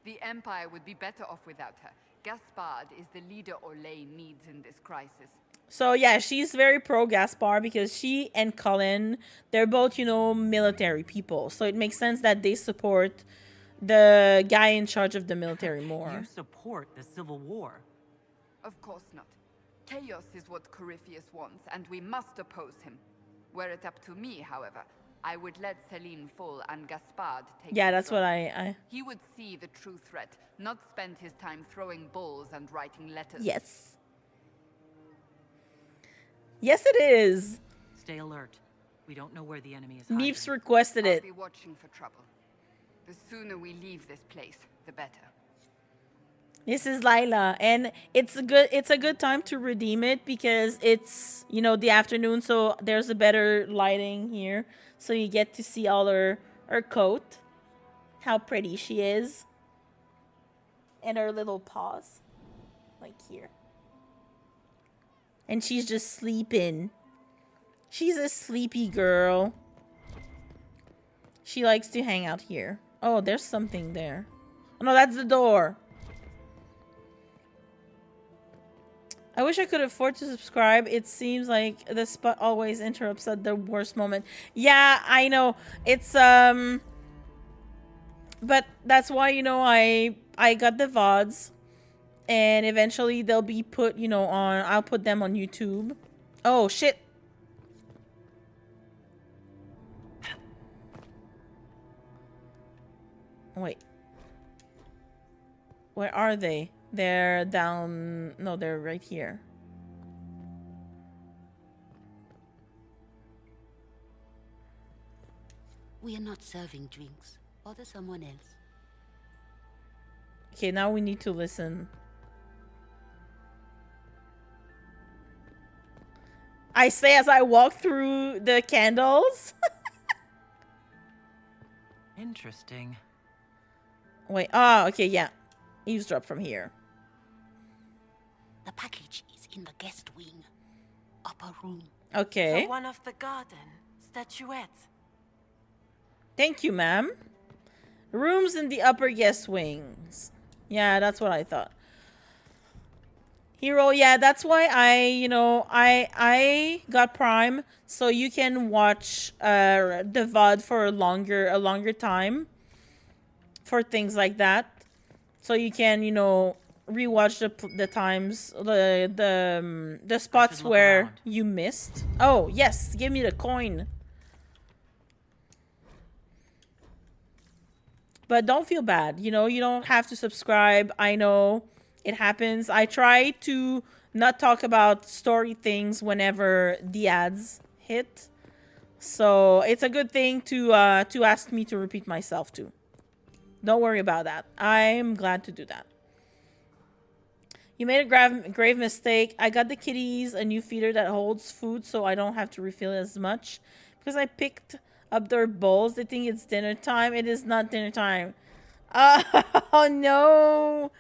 The Empire would be better off without her. Gaspard is the leader Orlais needs in this crisis. So yeah, she's very pro Gaspard because she and Colin, they're both, you know, military people. So it makes sense that they support the guy in charge of the military more. You support the Civil War. Of course not. Chaos is what Corypheus wants, and we must oppose him. Were it up to me, however, I would let Celine fall and Gaspard take. Yeah, that's what I. He would see the true threat, not spend his time throwing balls and writing letters. Yes. Yes, it is. Stay alert. We don't know where the enemy is hiding. Meeps requested it. I'll be watching for trouble. The sooner we leave this place, the better. This is Lila, and it's a good time to redeem it because it's, you know, the afternoon, so there's a better lighting here, so you get to see all her coat, how pretty she is, and her little paws, like here. And she's just sleeping. She's a sleepy girl. She likes to hang out here. Oh, there's something there. Oh, no, that's the door. I wish I could afford to subscribe. It seems like the spot always interrupts at the worst moment. Yeah, I know. It's but that's why, you know, I got the VODs, and eventually they'll be put, you know, on, I'll put them on YouTube. Oh shit. Wait. Where are they? They're down. No, they're right here. We are not serving drinks. Order someone else. Okay, now we need to listen. I say as I walk through the candles. Interesting. Wait, ah, okay, yeah. Eavesdrop from here. The package is in the guest wing. Upper room. Okay. The one of the garden. Statuette. Thank you, ma'am. Rooms in the upper guest wings. Yeah, that's what I thought. Hero, yeah, that's why I got Prime, so you can watch the VOD for a longer time for things like that. So you can, you know, rewatch the times, the spots where around. you missed. Oh, yes, give me the coin. But don't feel bad. You know, you don't have to subscribe. I know it happens. I try to not talk about story things whenever the ads hit. So it's a good thing to ask me to repeat myself too. Don't worry about that. I'm glad to do that. You made a grave mistake. I got the kitties a new feeder that holds food so I don't have to refill it as much. Because I picked up their bowls. They think it's dinner time. It is not dinner time. Oh no.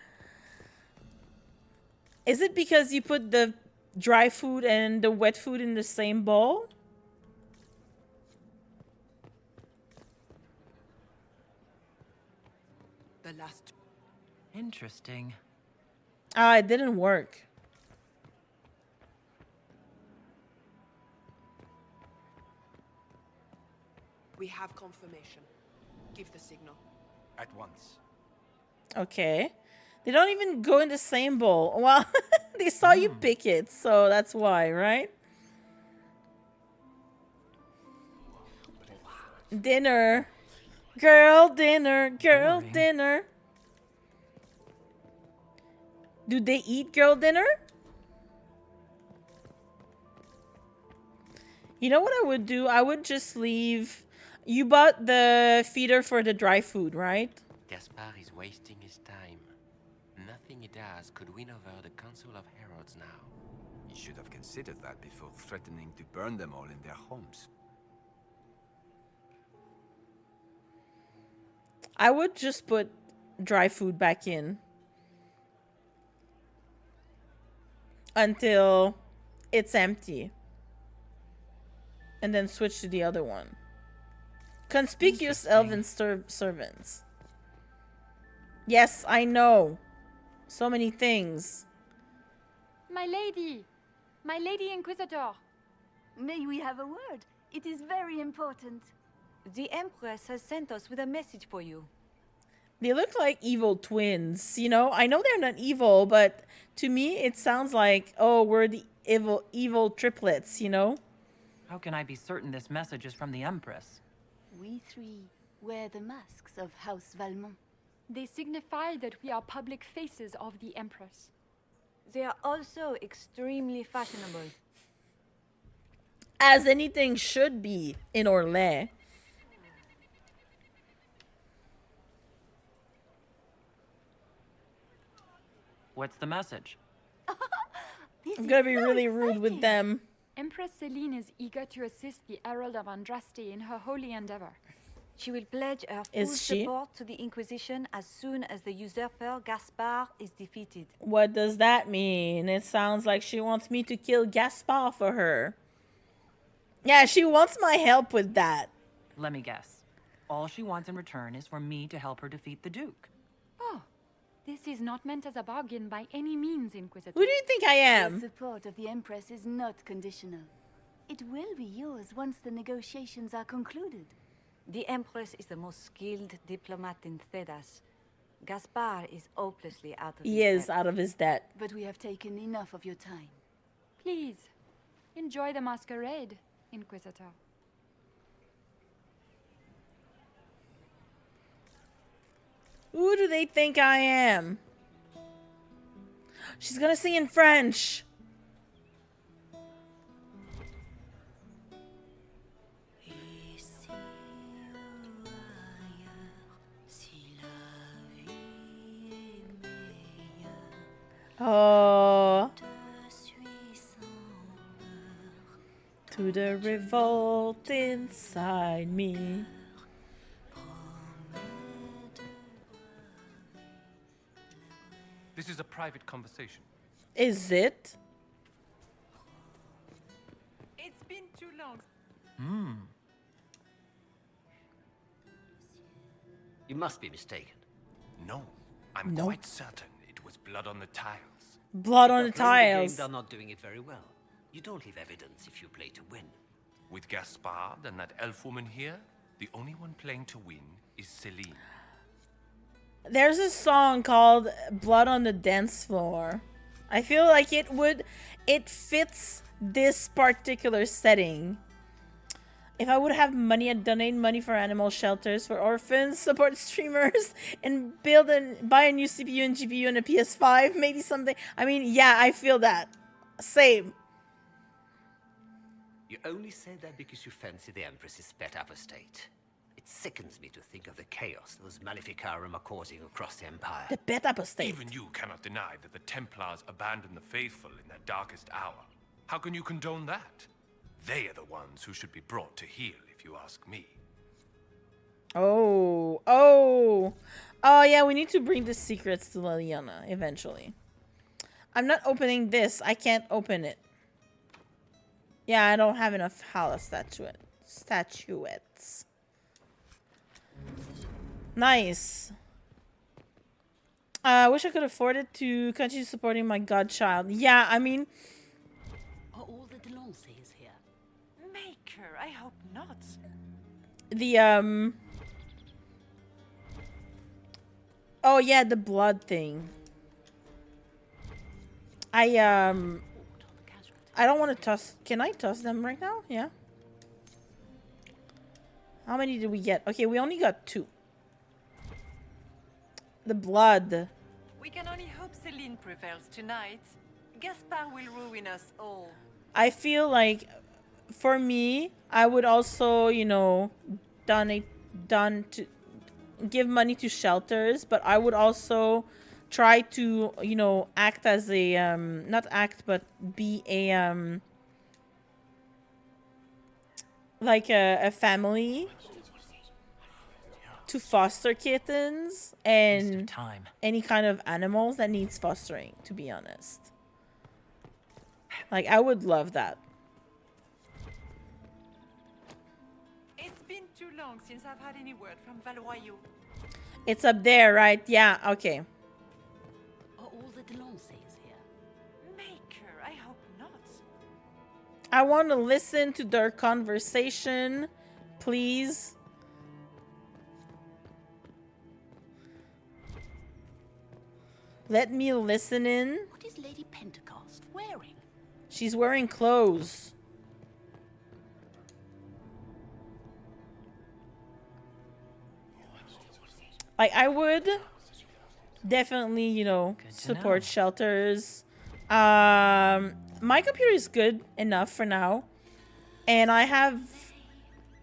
Is it because you put the dry food and the wet food in the same bowl? The last. Interesting. Ah, it didn't work. We have confirmation. Give the signal. At once. Okay. They don't even go in the same bowl. Well, they saw you pick it, so that's why, right? Dinner. Girl dinner. Girl dinner. Do they eat girl dinner? You know what I would do? I would just leave. You bought the feeder for the dry food, right? Gaspar is wasting his time. Nothing he does could win over the Council of Heralds now. He should have considered that before threatening to burn them all in their homes. I would just put dry food back in until it's empty. And then switch to the other one. Conspicuous elven servants. Yes, I know. So many things. My Lady Inquisitor. May we have a word? It is very important. The Empress has sent us with a message for you. They look like evil twins, you know? I know they're not evil, but to me it sounds like, oh, we're the evil triplets, you know? How can I be certain this message is from the Empress? We three wear the masks of House Valmont. They signify that we are public faces of the Empress. They are also extremely fashionable. As anything should be in Orlais. What's the message? I'm gonna be really rude with them. Empress Celine is eager to assist the Herald of Andraste in her holy endeavor. She will pledge her full support to the Inquisition as soon as the usurper Gaspar is defeated. What does that mean? It sounds like she wants me to kill Gaspar for her. Yeah, she wants my help with that. Let me guess. All she wants in return is for me to help her defeat the Duke. Oh, This is not meant as a bargain by any means, Inquisitor. Who do you think I am? The support of the Empress is not conditional. It will be yours once the negotiations are concluded. The Empress is the most skilled diplomat in Cadash. Gaspar is hopelessly out of He is out of his debt. But we have taken enough of your time. Please, enjoy the masquerade, Inquisitor. Who do they think I am? She's gonna sing in French. Oh, to the revolt inside me. This is a private conversation. Is it? It's been too long. You must be mistaken. No, I'm quite certain it was blood on the tiles. Blood on the If you're playing the tiles. game, they're not doing it very well. You don't leave evidence if you play to win. With Gaspard and that elf woman here, the only one playing to win is Celine. There's a song called Blood on the Dance Floor. I feel like it fits this particular setting. If I would have money, I'd donate money for animal shelters, for orphans, support streamers, and buy a new CPU and GPU and a PS5, maybe something. I mean, yeah, I feel that. Same. You only say that because you fancy the Empress's pet apostate. It sickens me to think of the chaos those Maleficarum are causing across the Empire. The pet apostate. Even you cannot deny that the Templars abandoned the faithful in their darkest hour. How can you condone that? They are the ones who should be brought to heel, if you ask me. Oh, yeah, we need to bring the secrets to Liliana eventually. I'm not opening this. I can't open it. Yeah, I don't have enough Hala statuettes. Nice. I wish I could afford it to continue supporting my godchild. Yeah, I mean... Are all the Delancey's here? Maker, I hope not. The, oh, yeah, the blood thing. I don't want to toss... Can I toss them right now? Yeah. How many did we get? Okay, we only got 2. The blood. We can only hope Celine prevails tonight. Gaspard will ruin us all. I feel like, for me, I would also, you know, give money to shelters, but I would also try to, you know, act as a, not act, but be a, like a family to foster kittens and any kind of animals that needs fostering, to be honest. Like, I would love that. It's been too long since I've had any word from Valoyau. It's up there, right? Yeah, okay. Are all the Delancey's here? Maker, I hope not. I want to listen to their conversation, please. Let me listen in. What is Lady Pentecost wearing? She's wearing clothes. Like, I would definitely, you know, support shelters. My computer is good enough for now. And I have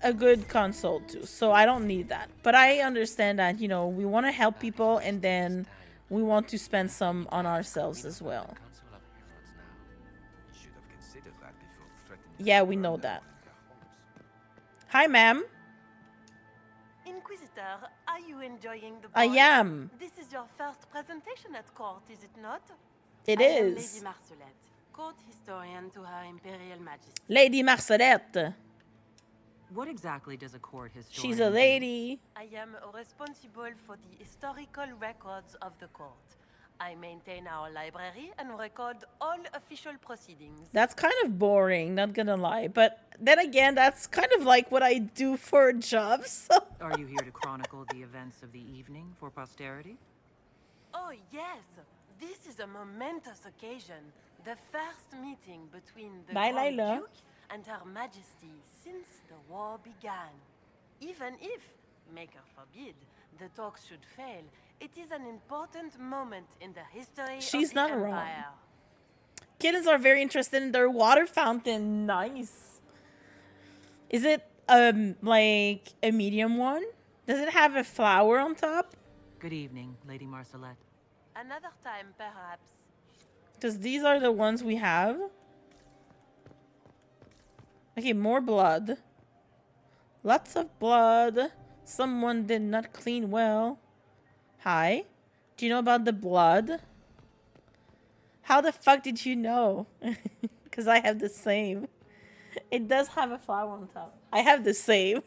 a good console too, so I don't need that. But I understand that, you know, we want to help people and then we want to spend some on ourselves as well. Yeah, we know that. Hi, ma'am. Inquisitor, are you enjoying the ball? I am. This is your first presentation at court, is it not? It I am is. Lady Marcelette, court historian to Her Imperial Majesty. Lady Marcelette. What exactly does a court historian She's a lady. I am responsible for the historical records of the court. I maintain our library and record all official proceedings. That's kind of boring, not gonna lie. But then again, that's kind of like what I do for a job, so... Are you here to chronicle the events of the evening for posterity? Oh, yes. This is a momentous occasion. The first meeting between the Grand Duke and Her Majesty since the war began. Even if, Maker forbid, the talks should fail, it is an important moment in the history She's of the not Empire. wrong. Kittens are very interested in their water fountain. Nice. Is it like a medium one? Does it have a flower on top? Good evening, Lady Marcelette. Another time, perhaps. Because these are the ones we have. Okay, more blood. Lots of blood. Someone did not clean well. Hi. Do you know about the blood? How the fuck did you know? Because I have the same. It does have a flower on top. I have the same.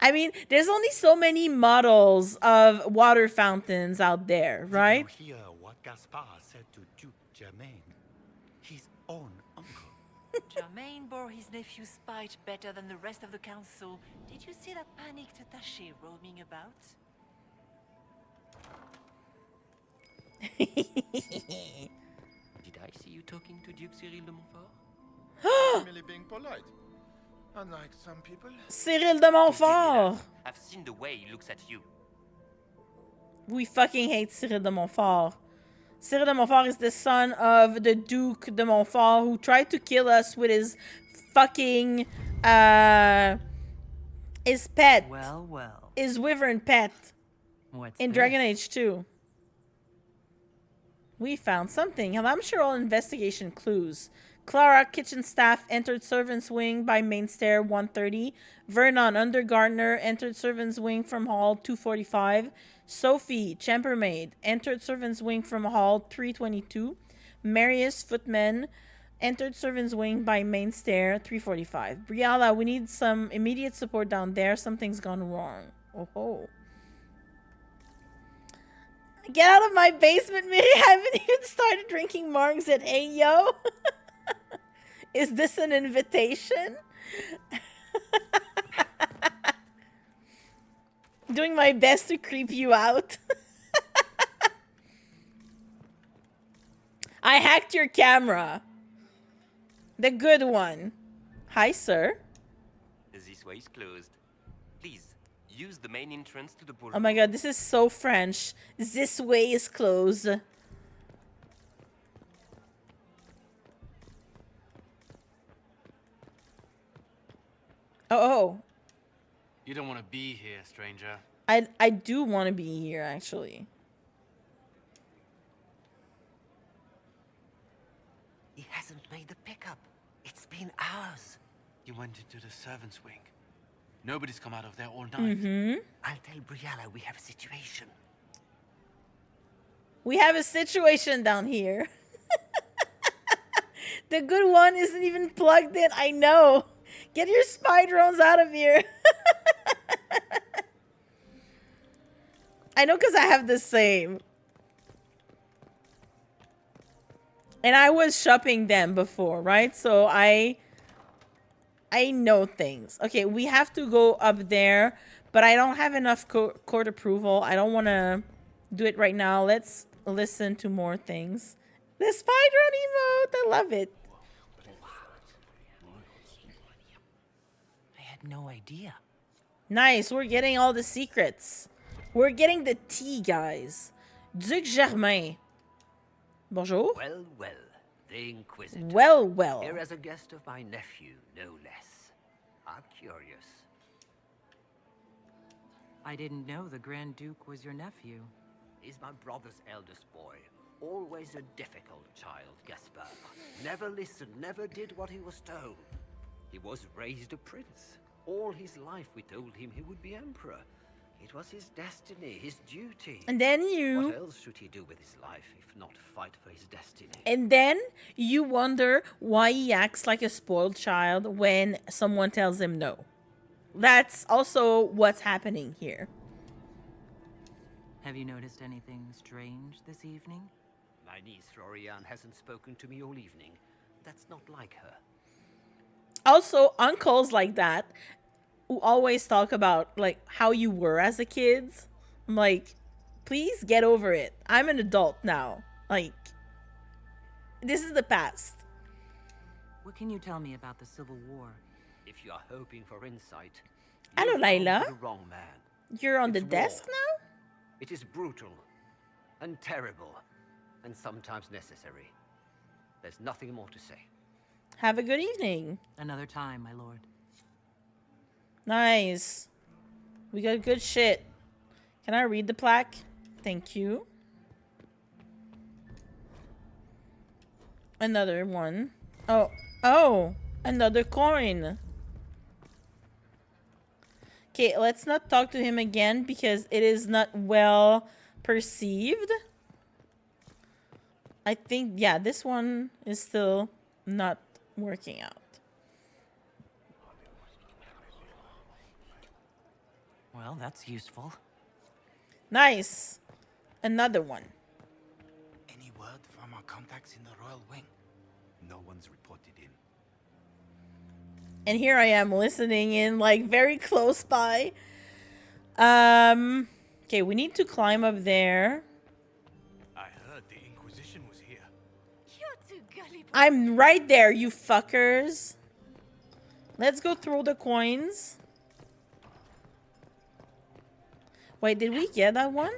I mean, there's only so many models of water fountains out there, right? Did you hear what Gaspard said to Duke Germain? His own uncle. Germain bore his nephew's spite better than the rest of the council. Did you see that panicked attaché roaming about? Did I see you talking to Duke Cyril de Montfort? I'm merely being polite. Unlike some people. Cyril de Montfort! I've seen the way he looks at you. We fucking hate Cyril de Montfort. Cyril de Montfort is the son of the Duke de Montfort who tried to kill us with his fucking, his pet. Well, well. His wyvern pet. What's in this? Dragon Age 2. We found something. Halamshiral investigation clues. Clara, kitchen staff, entered servant's wing by main stair 130. Vernon, undergardener, entered servant's wing from hall 245. Sophie, chambermaid, entered servant's wing from hall 322. Marius, footman, entered servant's wing by main stair 345. Briala, we need some immediate support down there. Something's gone wrong. Oh ho. Get out of my basement, Miri. I haven't even started drinking margs at hey yo. Is this an invitation? Doing my best to creep you out. I hacked your camera. The good one. Hi, sir. This way is closed. Please, use the main entrance to the boulevard. Oh my god, this is so French. This way is closed. Oh. You don't want to be here, stranger. I do want to be here, actually. He hasn't made the pickup. It's been hours. You went into the servants' wing. Nobody's come out of there all night. Mm-hmm. I'll tell Briala we have a situation. We have a situation down here. The good one isn't even plugged in. I know. Get your spy drones out of here. I know because I have the same. And I was shopping them before, right? So I know things. Okay, we have to go up there. But I don't have enough court approval. I don't want to do it right now. Let's listen to more things. The spy drone emote. I love it. I had no idea. Nice. We're getting all the secrets. We're getting the tea, guys. Duc Germain. Bonjour. Well, well. The Inquisitor. Well, well. Here as a guest of my nephew, no less. I'm curious. I didn't know the Grand Duke was your nephew. He's my brother's eldest boy. Always a difficult child, Gaspard. Never listened, never did what he was told. He was raised a prince. All his life we told him he would be emperor. It was his destiny, his duty. And then you... What else should he do with his life if not fight for his destiny? And then you wonder why he acts like a spoiled child when someone tells him no. That's also what's happening here. Have you noticed anything strange this evening? My niece Florian hasn't spoken to me all evening. That's not like her. Also, uncles like that who always talk about like how you were as a kid. I'm like, please get over it. I'm an adult now. Like, this is the past. What can you tell me about the Civil War? If you are hoping for insight, hello, Layla. the wrong man. You're on the It's desk war. now? It is brutal and terrible and sometimes necessary. There's nothing more to say. Have a good evening. Another time, my lord. Nice. We got good shit. Can I read the plaque? Thank you. Another one. Oh, another coin. Okay, let's not talk to him again because it is not well perceived. I think, yeah, this one is still not working out. Well, that's useful. Nice. Another one. Any word from our contacts in the royal wing? No one's reported in. And here I am listening in, like, very close by. Okay, we need to climb up there. I heard the Inquisition was here. You're too gullible. I'm right there, you fuckers. Let's go throw the coins. Wait, did we get that one?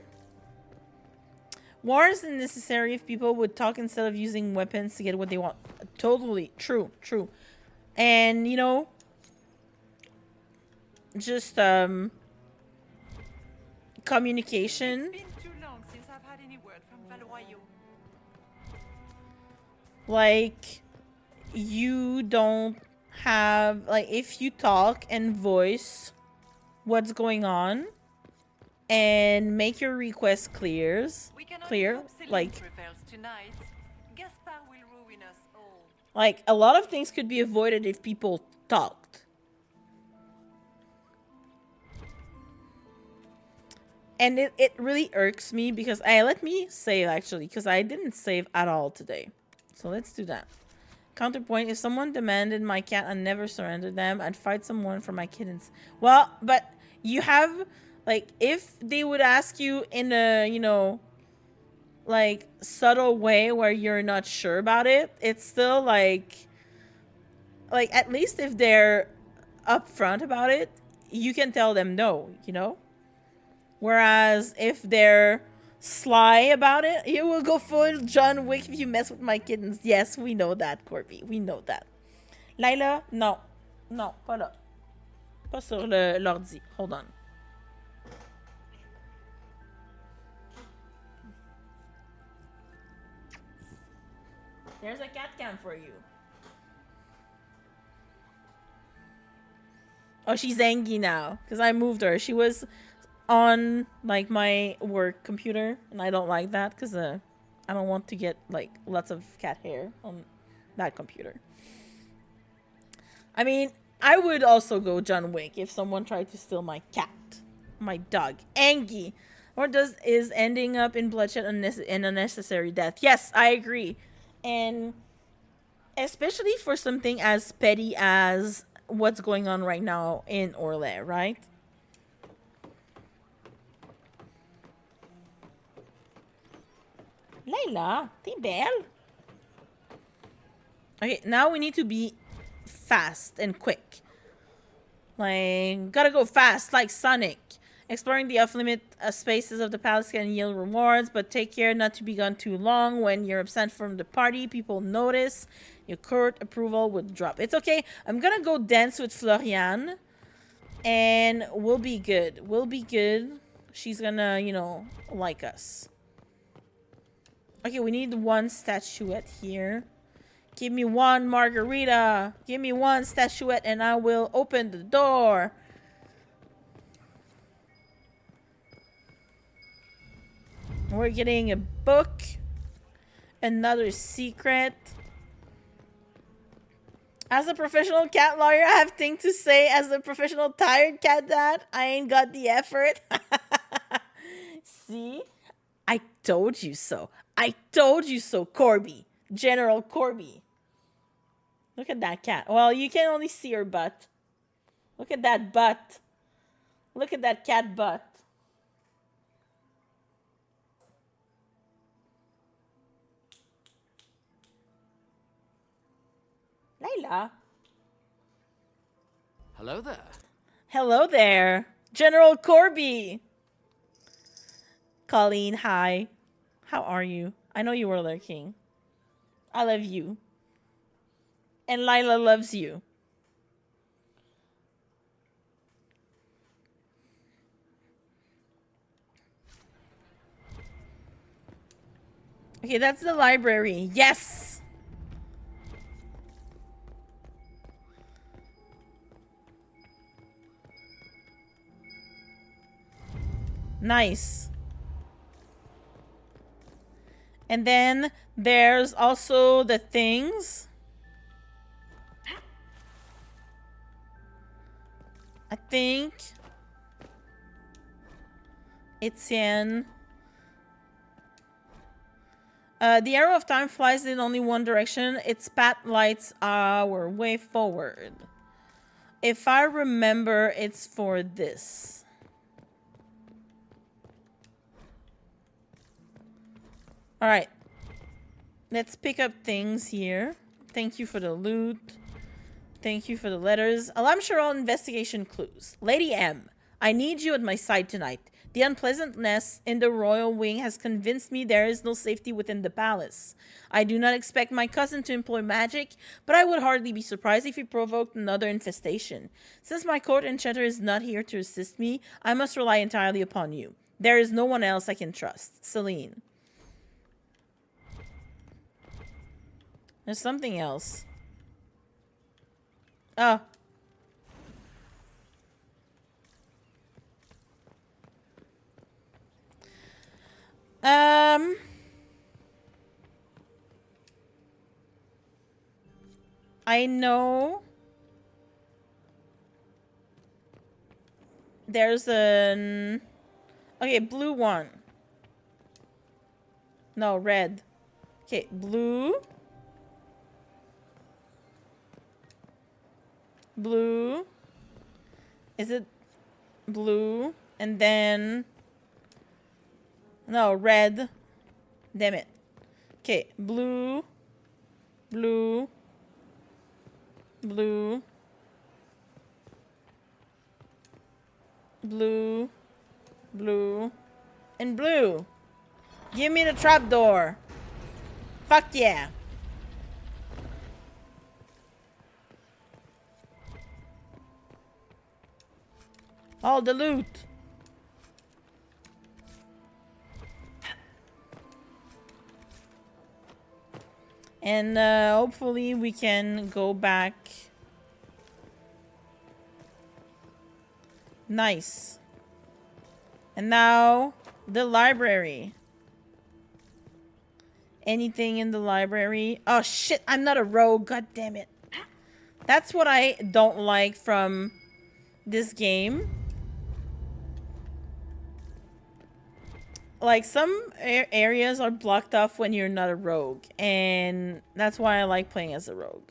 War isn't necessary if people would talk instead of using weapons to get what they want. Totally. True. True. And, you know, just, communication. It's been too long since I've had any word from Valoyo. Like, you don't have, like, if you talk and voice what's going on and make your request clear, like, Tonight. Gaspar will ruin us all. like, a lot of things could be avoided if people talked. And it really irks me because let me save actually, because I didn't save at all today. So let's do that. Counterpoint, if someone demanded my cat and never surrendered them, I'd fight someone for my kittens. Well, but you have, like, if they would ask you in a, you know, like, subtle way where you're not sure about it, it's still like, at least if they're upfront about it, you can tell them no, you know? Whereas if they're sly about it, you will go full John Wick if you mess with my kittens. Yes, we know that, Corby. We know that. Layla, non. Non, pas là. Pas sur l'ordi. Hold on. There's a cat cam for you. Oh, she's angry now because I moved her. She was on, like, my work computer, and I don't like that because I don't want to get, like, lots of cat hair on that computer. I mean, I would also go John Wick if someone tried to steal my cat, my dog, Angie, or is ending up in bloodshed and unnecessary death. Yes, I agree. And especially for something as petty as what's going on right now in Orlais, right? Layla, t'es belle. Okay, now we need to be fast and quick. Like, gotta go fast like Sonic. Exploring the off-limit spaces of the palace can yield rewards, but take care not to be gone too long. When you're absent from the party, people notice. Your court approval would drop. It's okay. I'm gonna go dance with Florian, and we'll be good. We'll be good. She's gonna, you know, like us. Okay, we need one statuette here. Give me one margarita. Give me one statuette, and I will open the door. We're getting a book. Another secret. As a professional cat lawyer, I have things to say. As a professional tired cat dad, I ain't got the effort. See? I told you so. I told you so, Corby. General Corby. Look at that cat. Well, you can only see her butt. Look at that butt. Look at that cat butt. Layla. Hello there. Hello there. General Corby. Colleen, hi. How are you? I know you were lurking. I love you. And Lila loves you. Okay, that's the library. Yes! Nice. And then there's also the things. I think it's in... the arrow of time flies in only one direction. Its path lights our way forward. If I remember, it's for this. Alright. Let's pick up things here. Thank you for the loot. Thank you for the letters. Halamshiral investigation clues. Lady M, I need you at my side tonight. The unpleasantness in the royal wing has convinced me there is no safety within the palace. I do not expect my cousin to employ magic, but I would hardly be surprised if he provoked another infestation. Since my court enchanter is not here to assist me, I must rely entirely upon you. There is no one else I can trust. Celine. There's something else. Oh. I know there's an... Okay, blue one. No, red. Okay, blue. Blue. Is it blue? And then... No, red. Damn it. Okay, blue. Blue. Blue. Blue. Blue. And blue. Give me the trapdoor. Fuck yeah. All the loot. And hopefully we can go back. Nice. And now the library. Anything in the library? Oh shit, I'm not a rogue. God damn it. That's what I don't like from this game. Like, some areas are blocked off when you're not a rogue. And that's why I like playing as a rogue.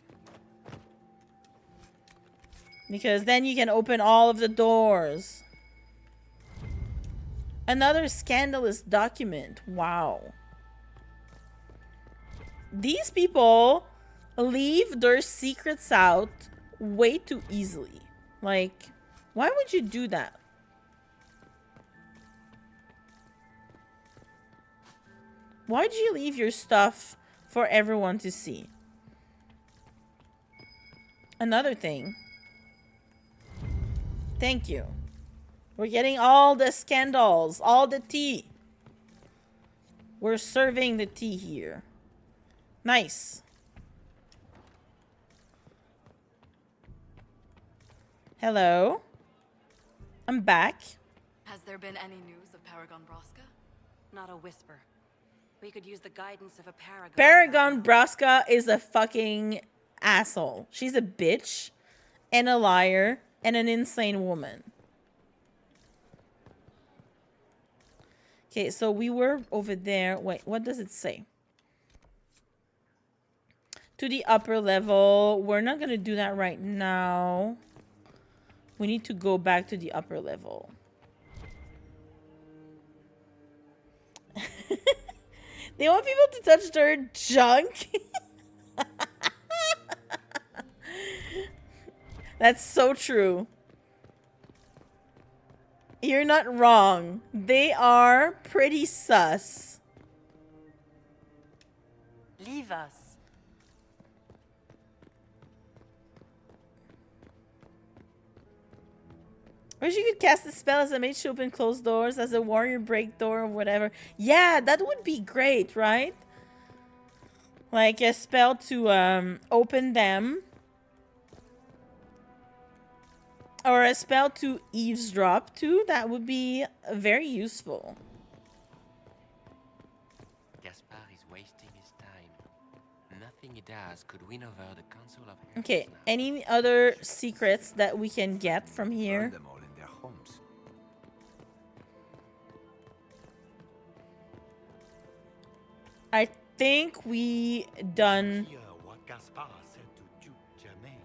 Because then you can open all of the doors. Another scandalous document. Wow. These people leave their secrets out way too easily. Like, why would you do that? Why'd you leave your stuff for everyone to see? Another thing. Thank you. We're getting all the scandals, all the tea. We're serving the tea here. Nice. Hello. I'm back. Has there been any news of Paragon Braska? Not a whisper. We could use the guidance of a paragon. Paragon Braska is a fucking asshole. She's a bitch and a liar and an insane woman. Okay, so we were over there. Wait, what does it say? To the upper level. We're not going to do that right now. We need to go back to the upper level. They want people to touch their junk. That's so true. You're not wrong. They are pretty sus. Leave us. Or you could cast a spell as a mage to open closed doors, as a warrior break door or whatever. Yeah, that would be great, right? Like a spell to open them. Or a spell to eavesdrop too. That would be very useful. Gaspar is wasting his time. Nothing he does could win over the Council of Heralds. Okay, any other secrets that we can get from here? I think we done Hear what Gaspar said to Duke Germain.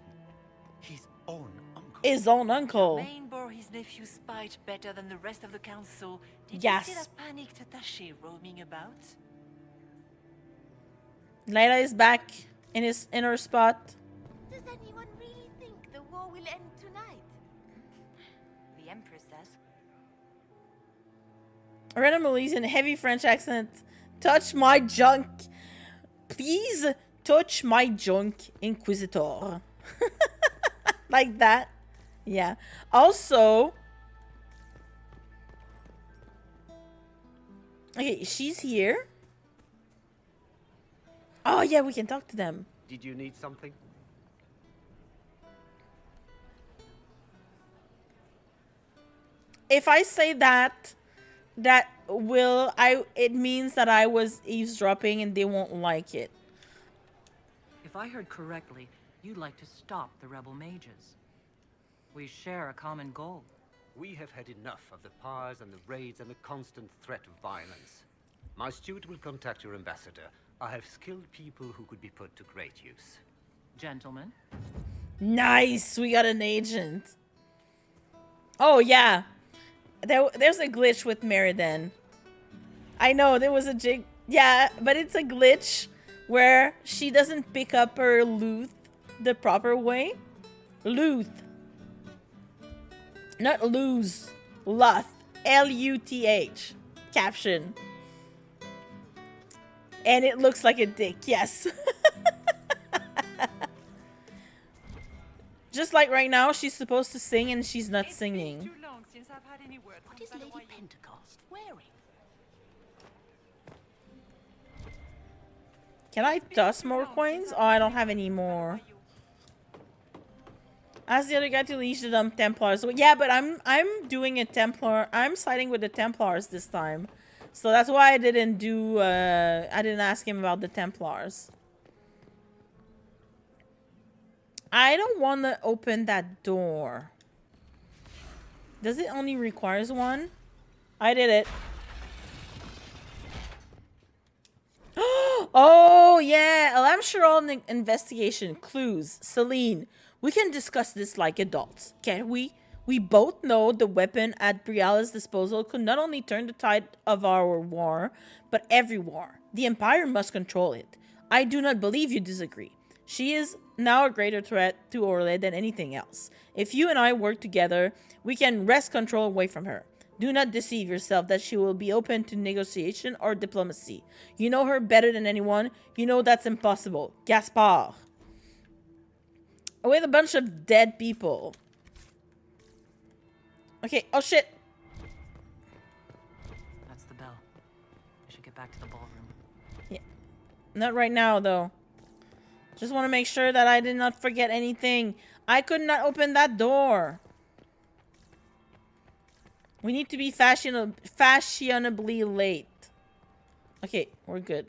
His own uncle. his own uncle. Germain bore his nephew's spite better than the rest of the council. Did Yes. you see that panicked attaché roaming about? Layla is back in her spot. Does anyone really think the war will end tonight? The Empress does. Random Elysian heavy French accent. Touch my junk. Please touch my junk, Inquisitor. Like that. Yeah. Also. Okay, she's here. Oh, yeah, we can talk to them. Did you need something? If I say that, it means that I was eavesdropping and they won't like it. If I heard correctly, you'd like to stop the rebel mages. We share a common goal. We have had enough of the powers and the raids and the constant threat of violence. My steward will contact your ambassador. I have skilled people who could be put to great use. Gentlemen. Nice, we got an agent. Oh, yeah. There's a glitch with Meriden. I know, there was a jig. Yeah, but it's a glitch where she doesn't pick up her luth the proper way. Luth. Not lose. Luth. L-U-T-H. Caption. And it looks like a dick, yes. Just like right now, she's supposed to sing and she's not singing. Too long since I've had any word. What is Lady Pentecost wearing? Can I toss more coins? Oh, I don't have any more. Ask the other guy to leash the Templars. Yeah, but I'm doing a Templar. I'm siding with the Templars this time. So that's why I didn't do, I didn't ask him about the Templars. I don't want to open that door. Does it only requires one? I did it. Oh, yeah. Halamshiral investigation. Clues. Celine. We can discuss this like adults, can't we? We both know the weapon at Briala's disposal could not only turn the tide of our war, but every war. The Empire must control it. I do not believe you disagree. She is now a greater threat to Orlais than anything else. If you and I work together, we can wrest control away from her. Do not deceive yourself that she will be open to negotiation or diplomacy. You know her better than anyone. You know that's impossible. Gaspar. With a bunch of dead people. Okay, oh shit. That's the bell. We should get back to the ballroom. Yeah. Not right now, though. Just want to make sure that I did not forget anything. I could not open that door. We need to be fashionably late. Okay, we're good.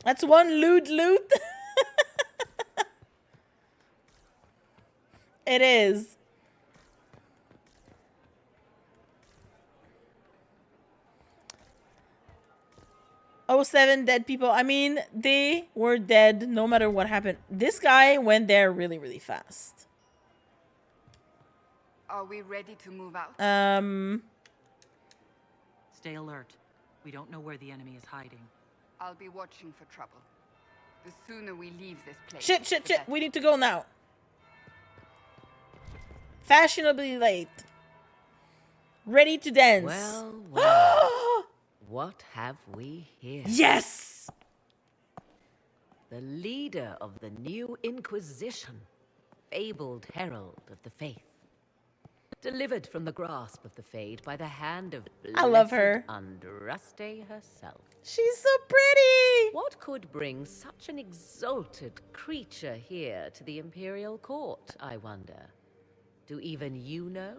That's one loot. It is. Oh, 7 dead people. I mean, they were dead no matter what happened. This guy went there really, really fast. Are we ready to move out? Stay alert. We don't know where the enemy is hiding. I'll be watching for trouble. The sooner we leave this place. Shit. We need to go now. Fashionably late. Ready to dance. Well. What have we here? Yes! The leader of the new Inquisition, fabled herald of the faith. Delivered from the grasp of the Fade by the hand of I love her. Andraste herself. She's so pretty! What could bring such an exalted creature here to the Imperial Court, I wonder? Do even you know?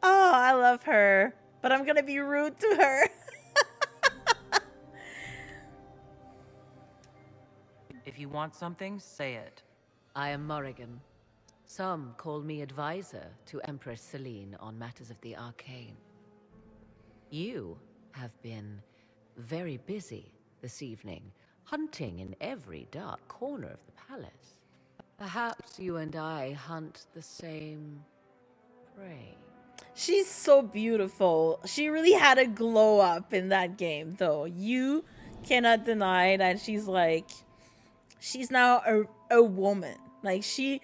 Oh, I love her. But I'm gonna be rude to her. If you want something, say it. I am Morrigan. Some call me advisor to Empress Celine on matters of the arcane. You have been very busy this evening, hunting in every dark corner of the palace. Perhaps you and I hunt the same prey. She's so beautiful. She really had a glow up in that game, though. You cannot deny that she's now a woman. Like, she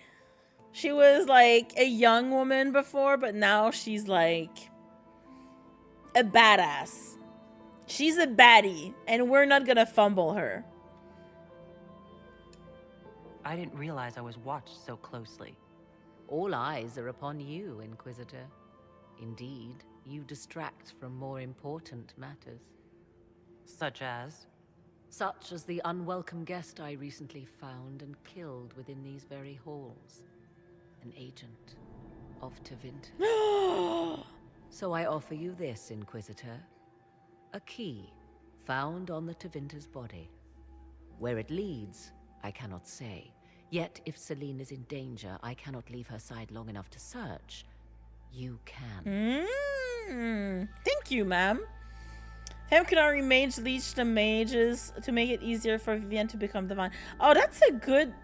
was like a young woman before, but now she's like a badass. She's a baddie, and we're not gonna fumble her. I didn't realize I was watched so closely. All eyes are upon you, Inquisitor. Indeed, you distract from more important matters. Such as? Such as the unwelcome guest I recently found and killed within these very halls. An agent of Tevinter. So I offer you this, Inquisitor. A key found on the Tevinter's body. Where it leads, I cannot say. Yet, if Celine is in danger, I cannot leave her side long enough to search. You can. Thank you, ma'am. Fem could already mage leech the mages to make it easier for Vivienne to become divine. Oh, that's a good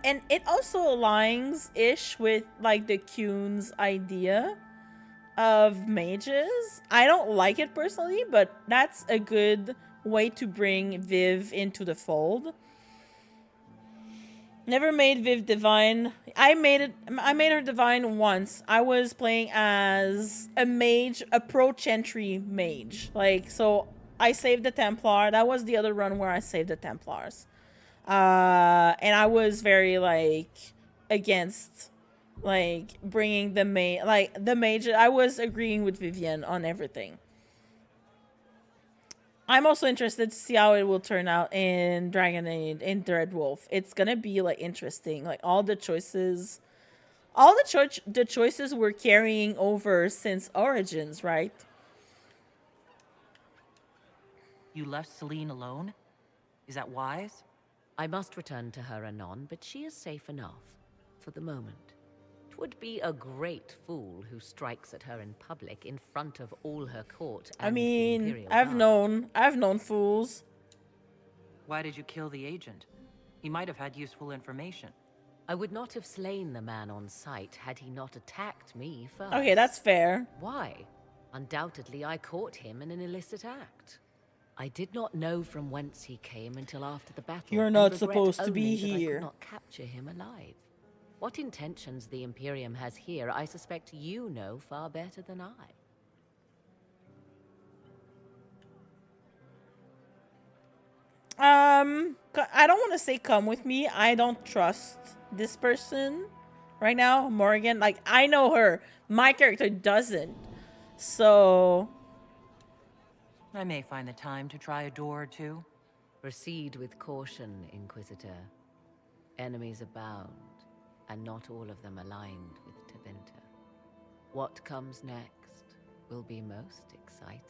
and it also aligns ish with like the Kuhn's idea of mages. I don't like it personally, but that's a good way to bring Viv into the fold. Never made Viv divine. I made her divine once. I was playing as a mage, a pro-chantry mage. Like, so I saved the Templar. That was the other run where I saved the Templars. And I was very, like, against, like, bringing the mage. I was agreeing with Vivienne on everything. I'm also interested to see how it will turn out in Dragon Age, in Dreadwolf. It's gonna be like interesting, like all the choices we're carrying over since Origins, right? You left Celine alone? Is that wise? I must return to her anon, but she is safe enough for the moment. 'Twould be a great fool who strikes at her in public in front of all her court. And I mean, the Imperial I've known fools. Why did you kill the agent? He might have had useful information. I would not have slain the man on sight had he not attacked me first. Okay, that's fair. Why? Undoubtedly, I caught him in an illicit act. I did not know from whence he came until after the battle. You're not supposed to be here. I could here. not capture him alive. What intentions the Imperium has here, I suspect you know far better than I. I don't want to say come with me. I don't trust this person right now, Morrigan. Like, I know her. My character doesn't. So I may find the time to try a door or two. Proceed with caution, Inquisitor. Enemies abound, and not all of them aligned with Tevinter. What comes next will be most exciting.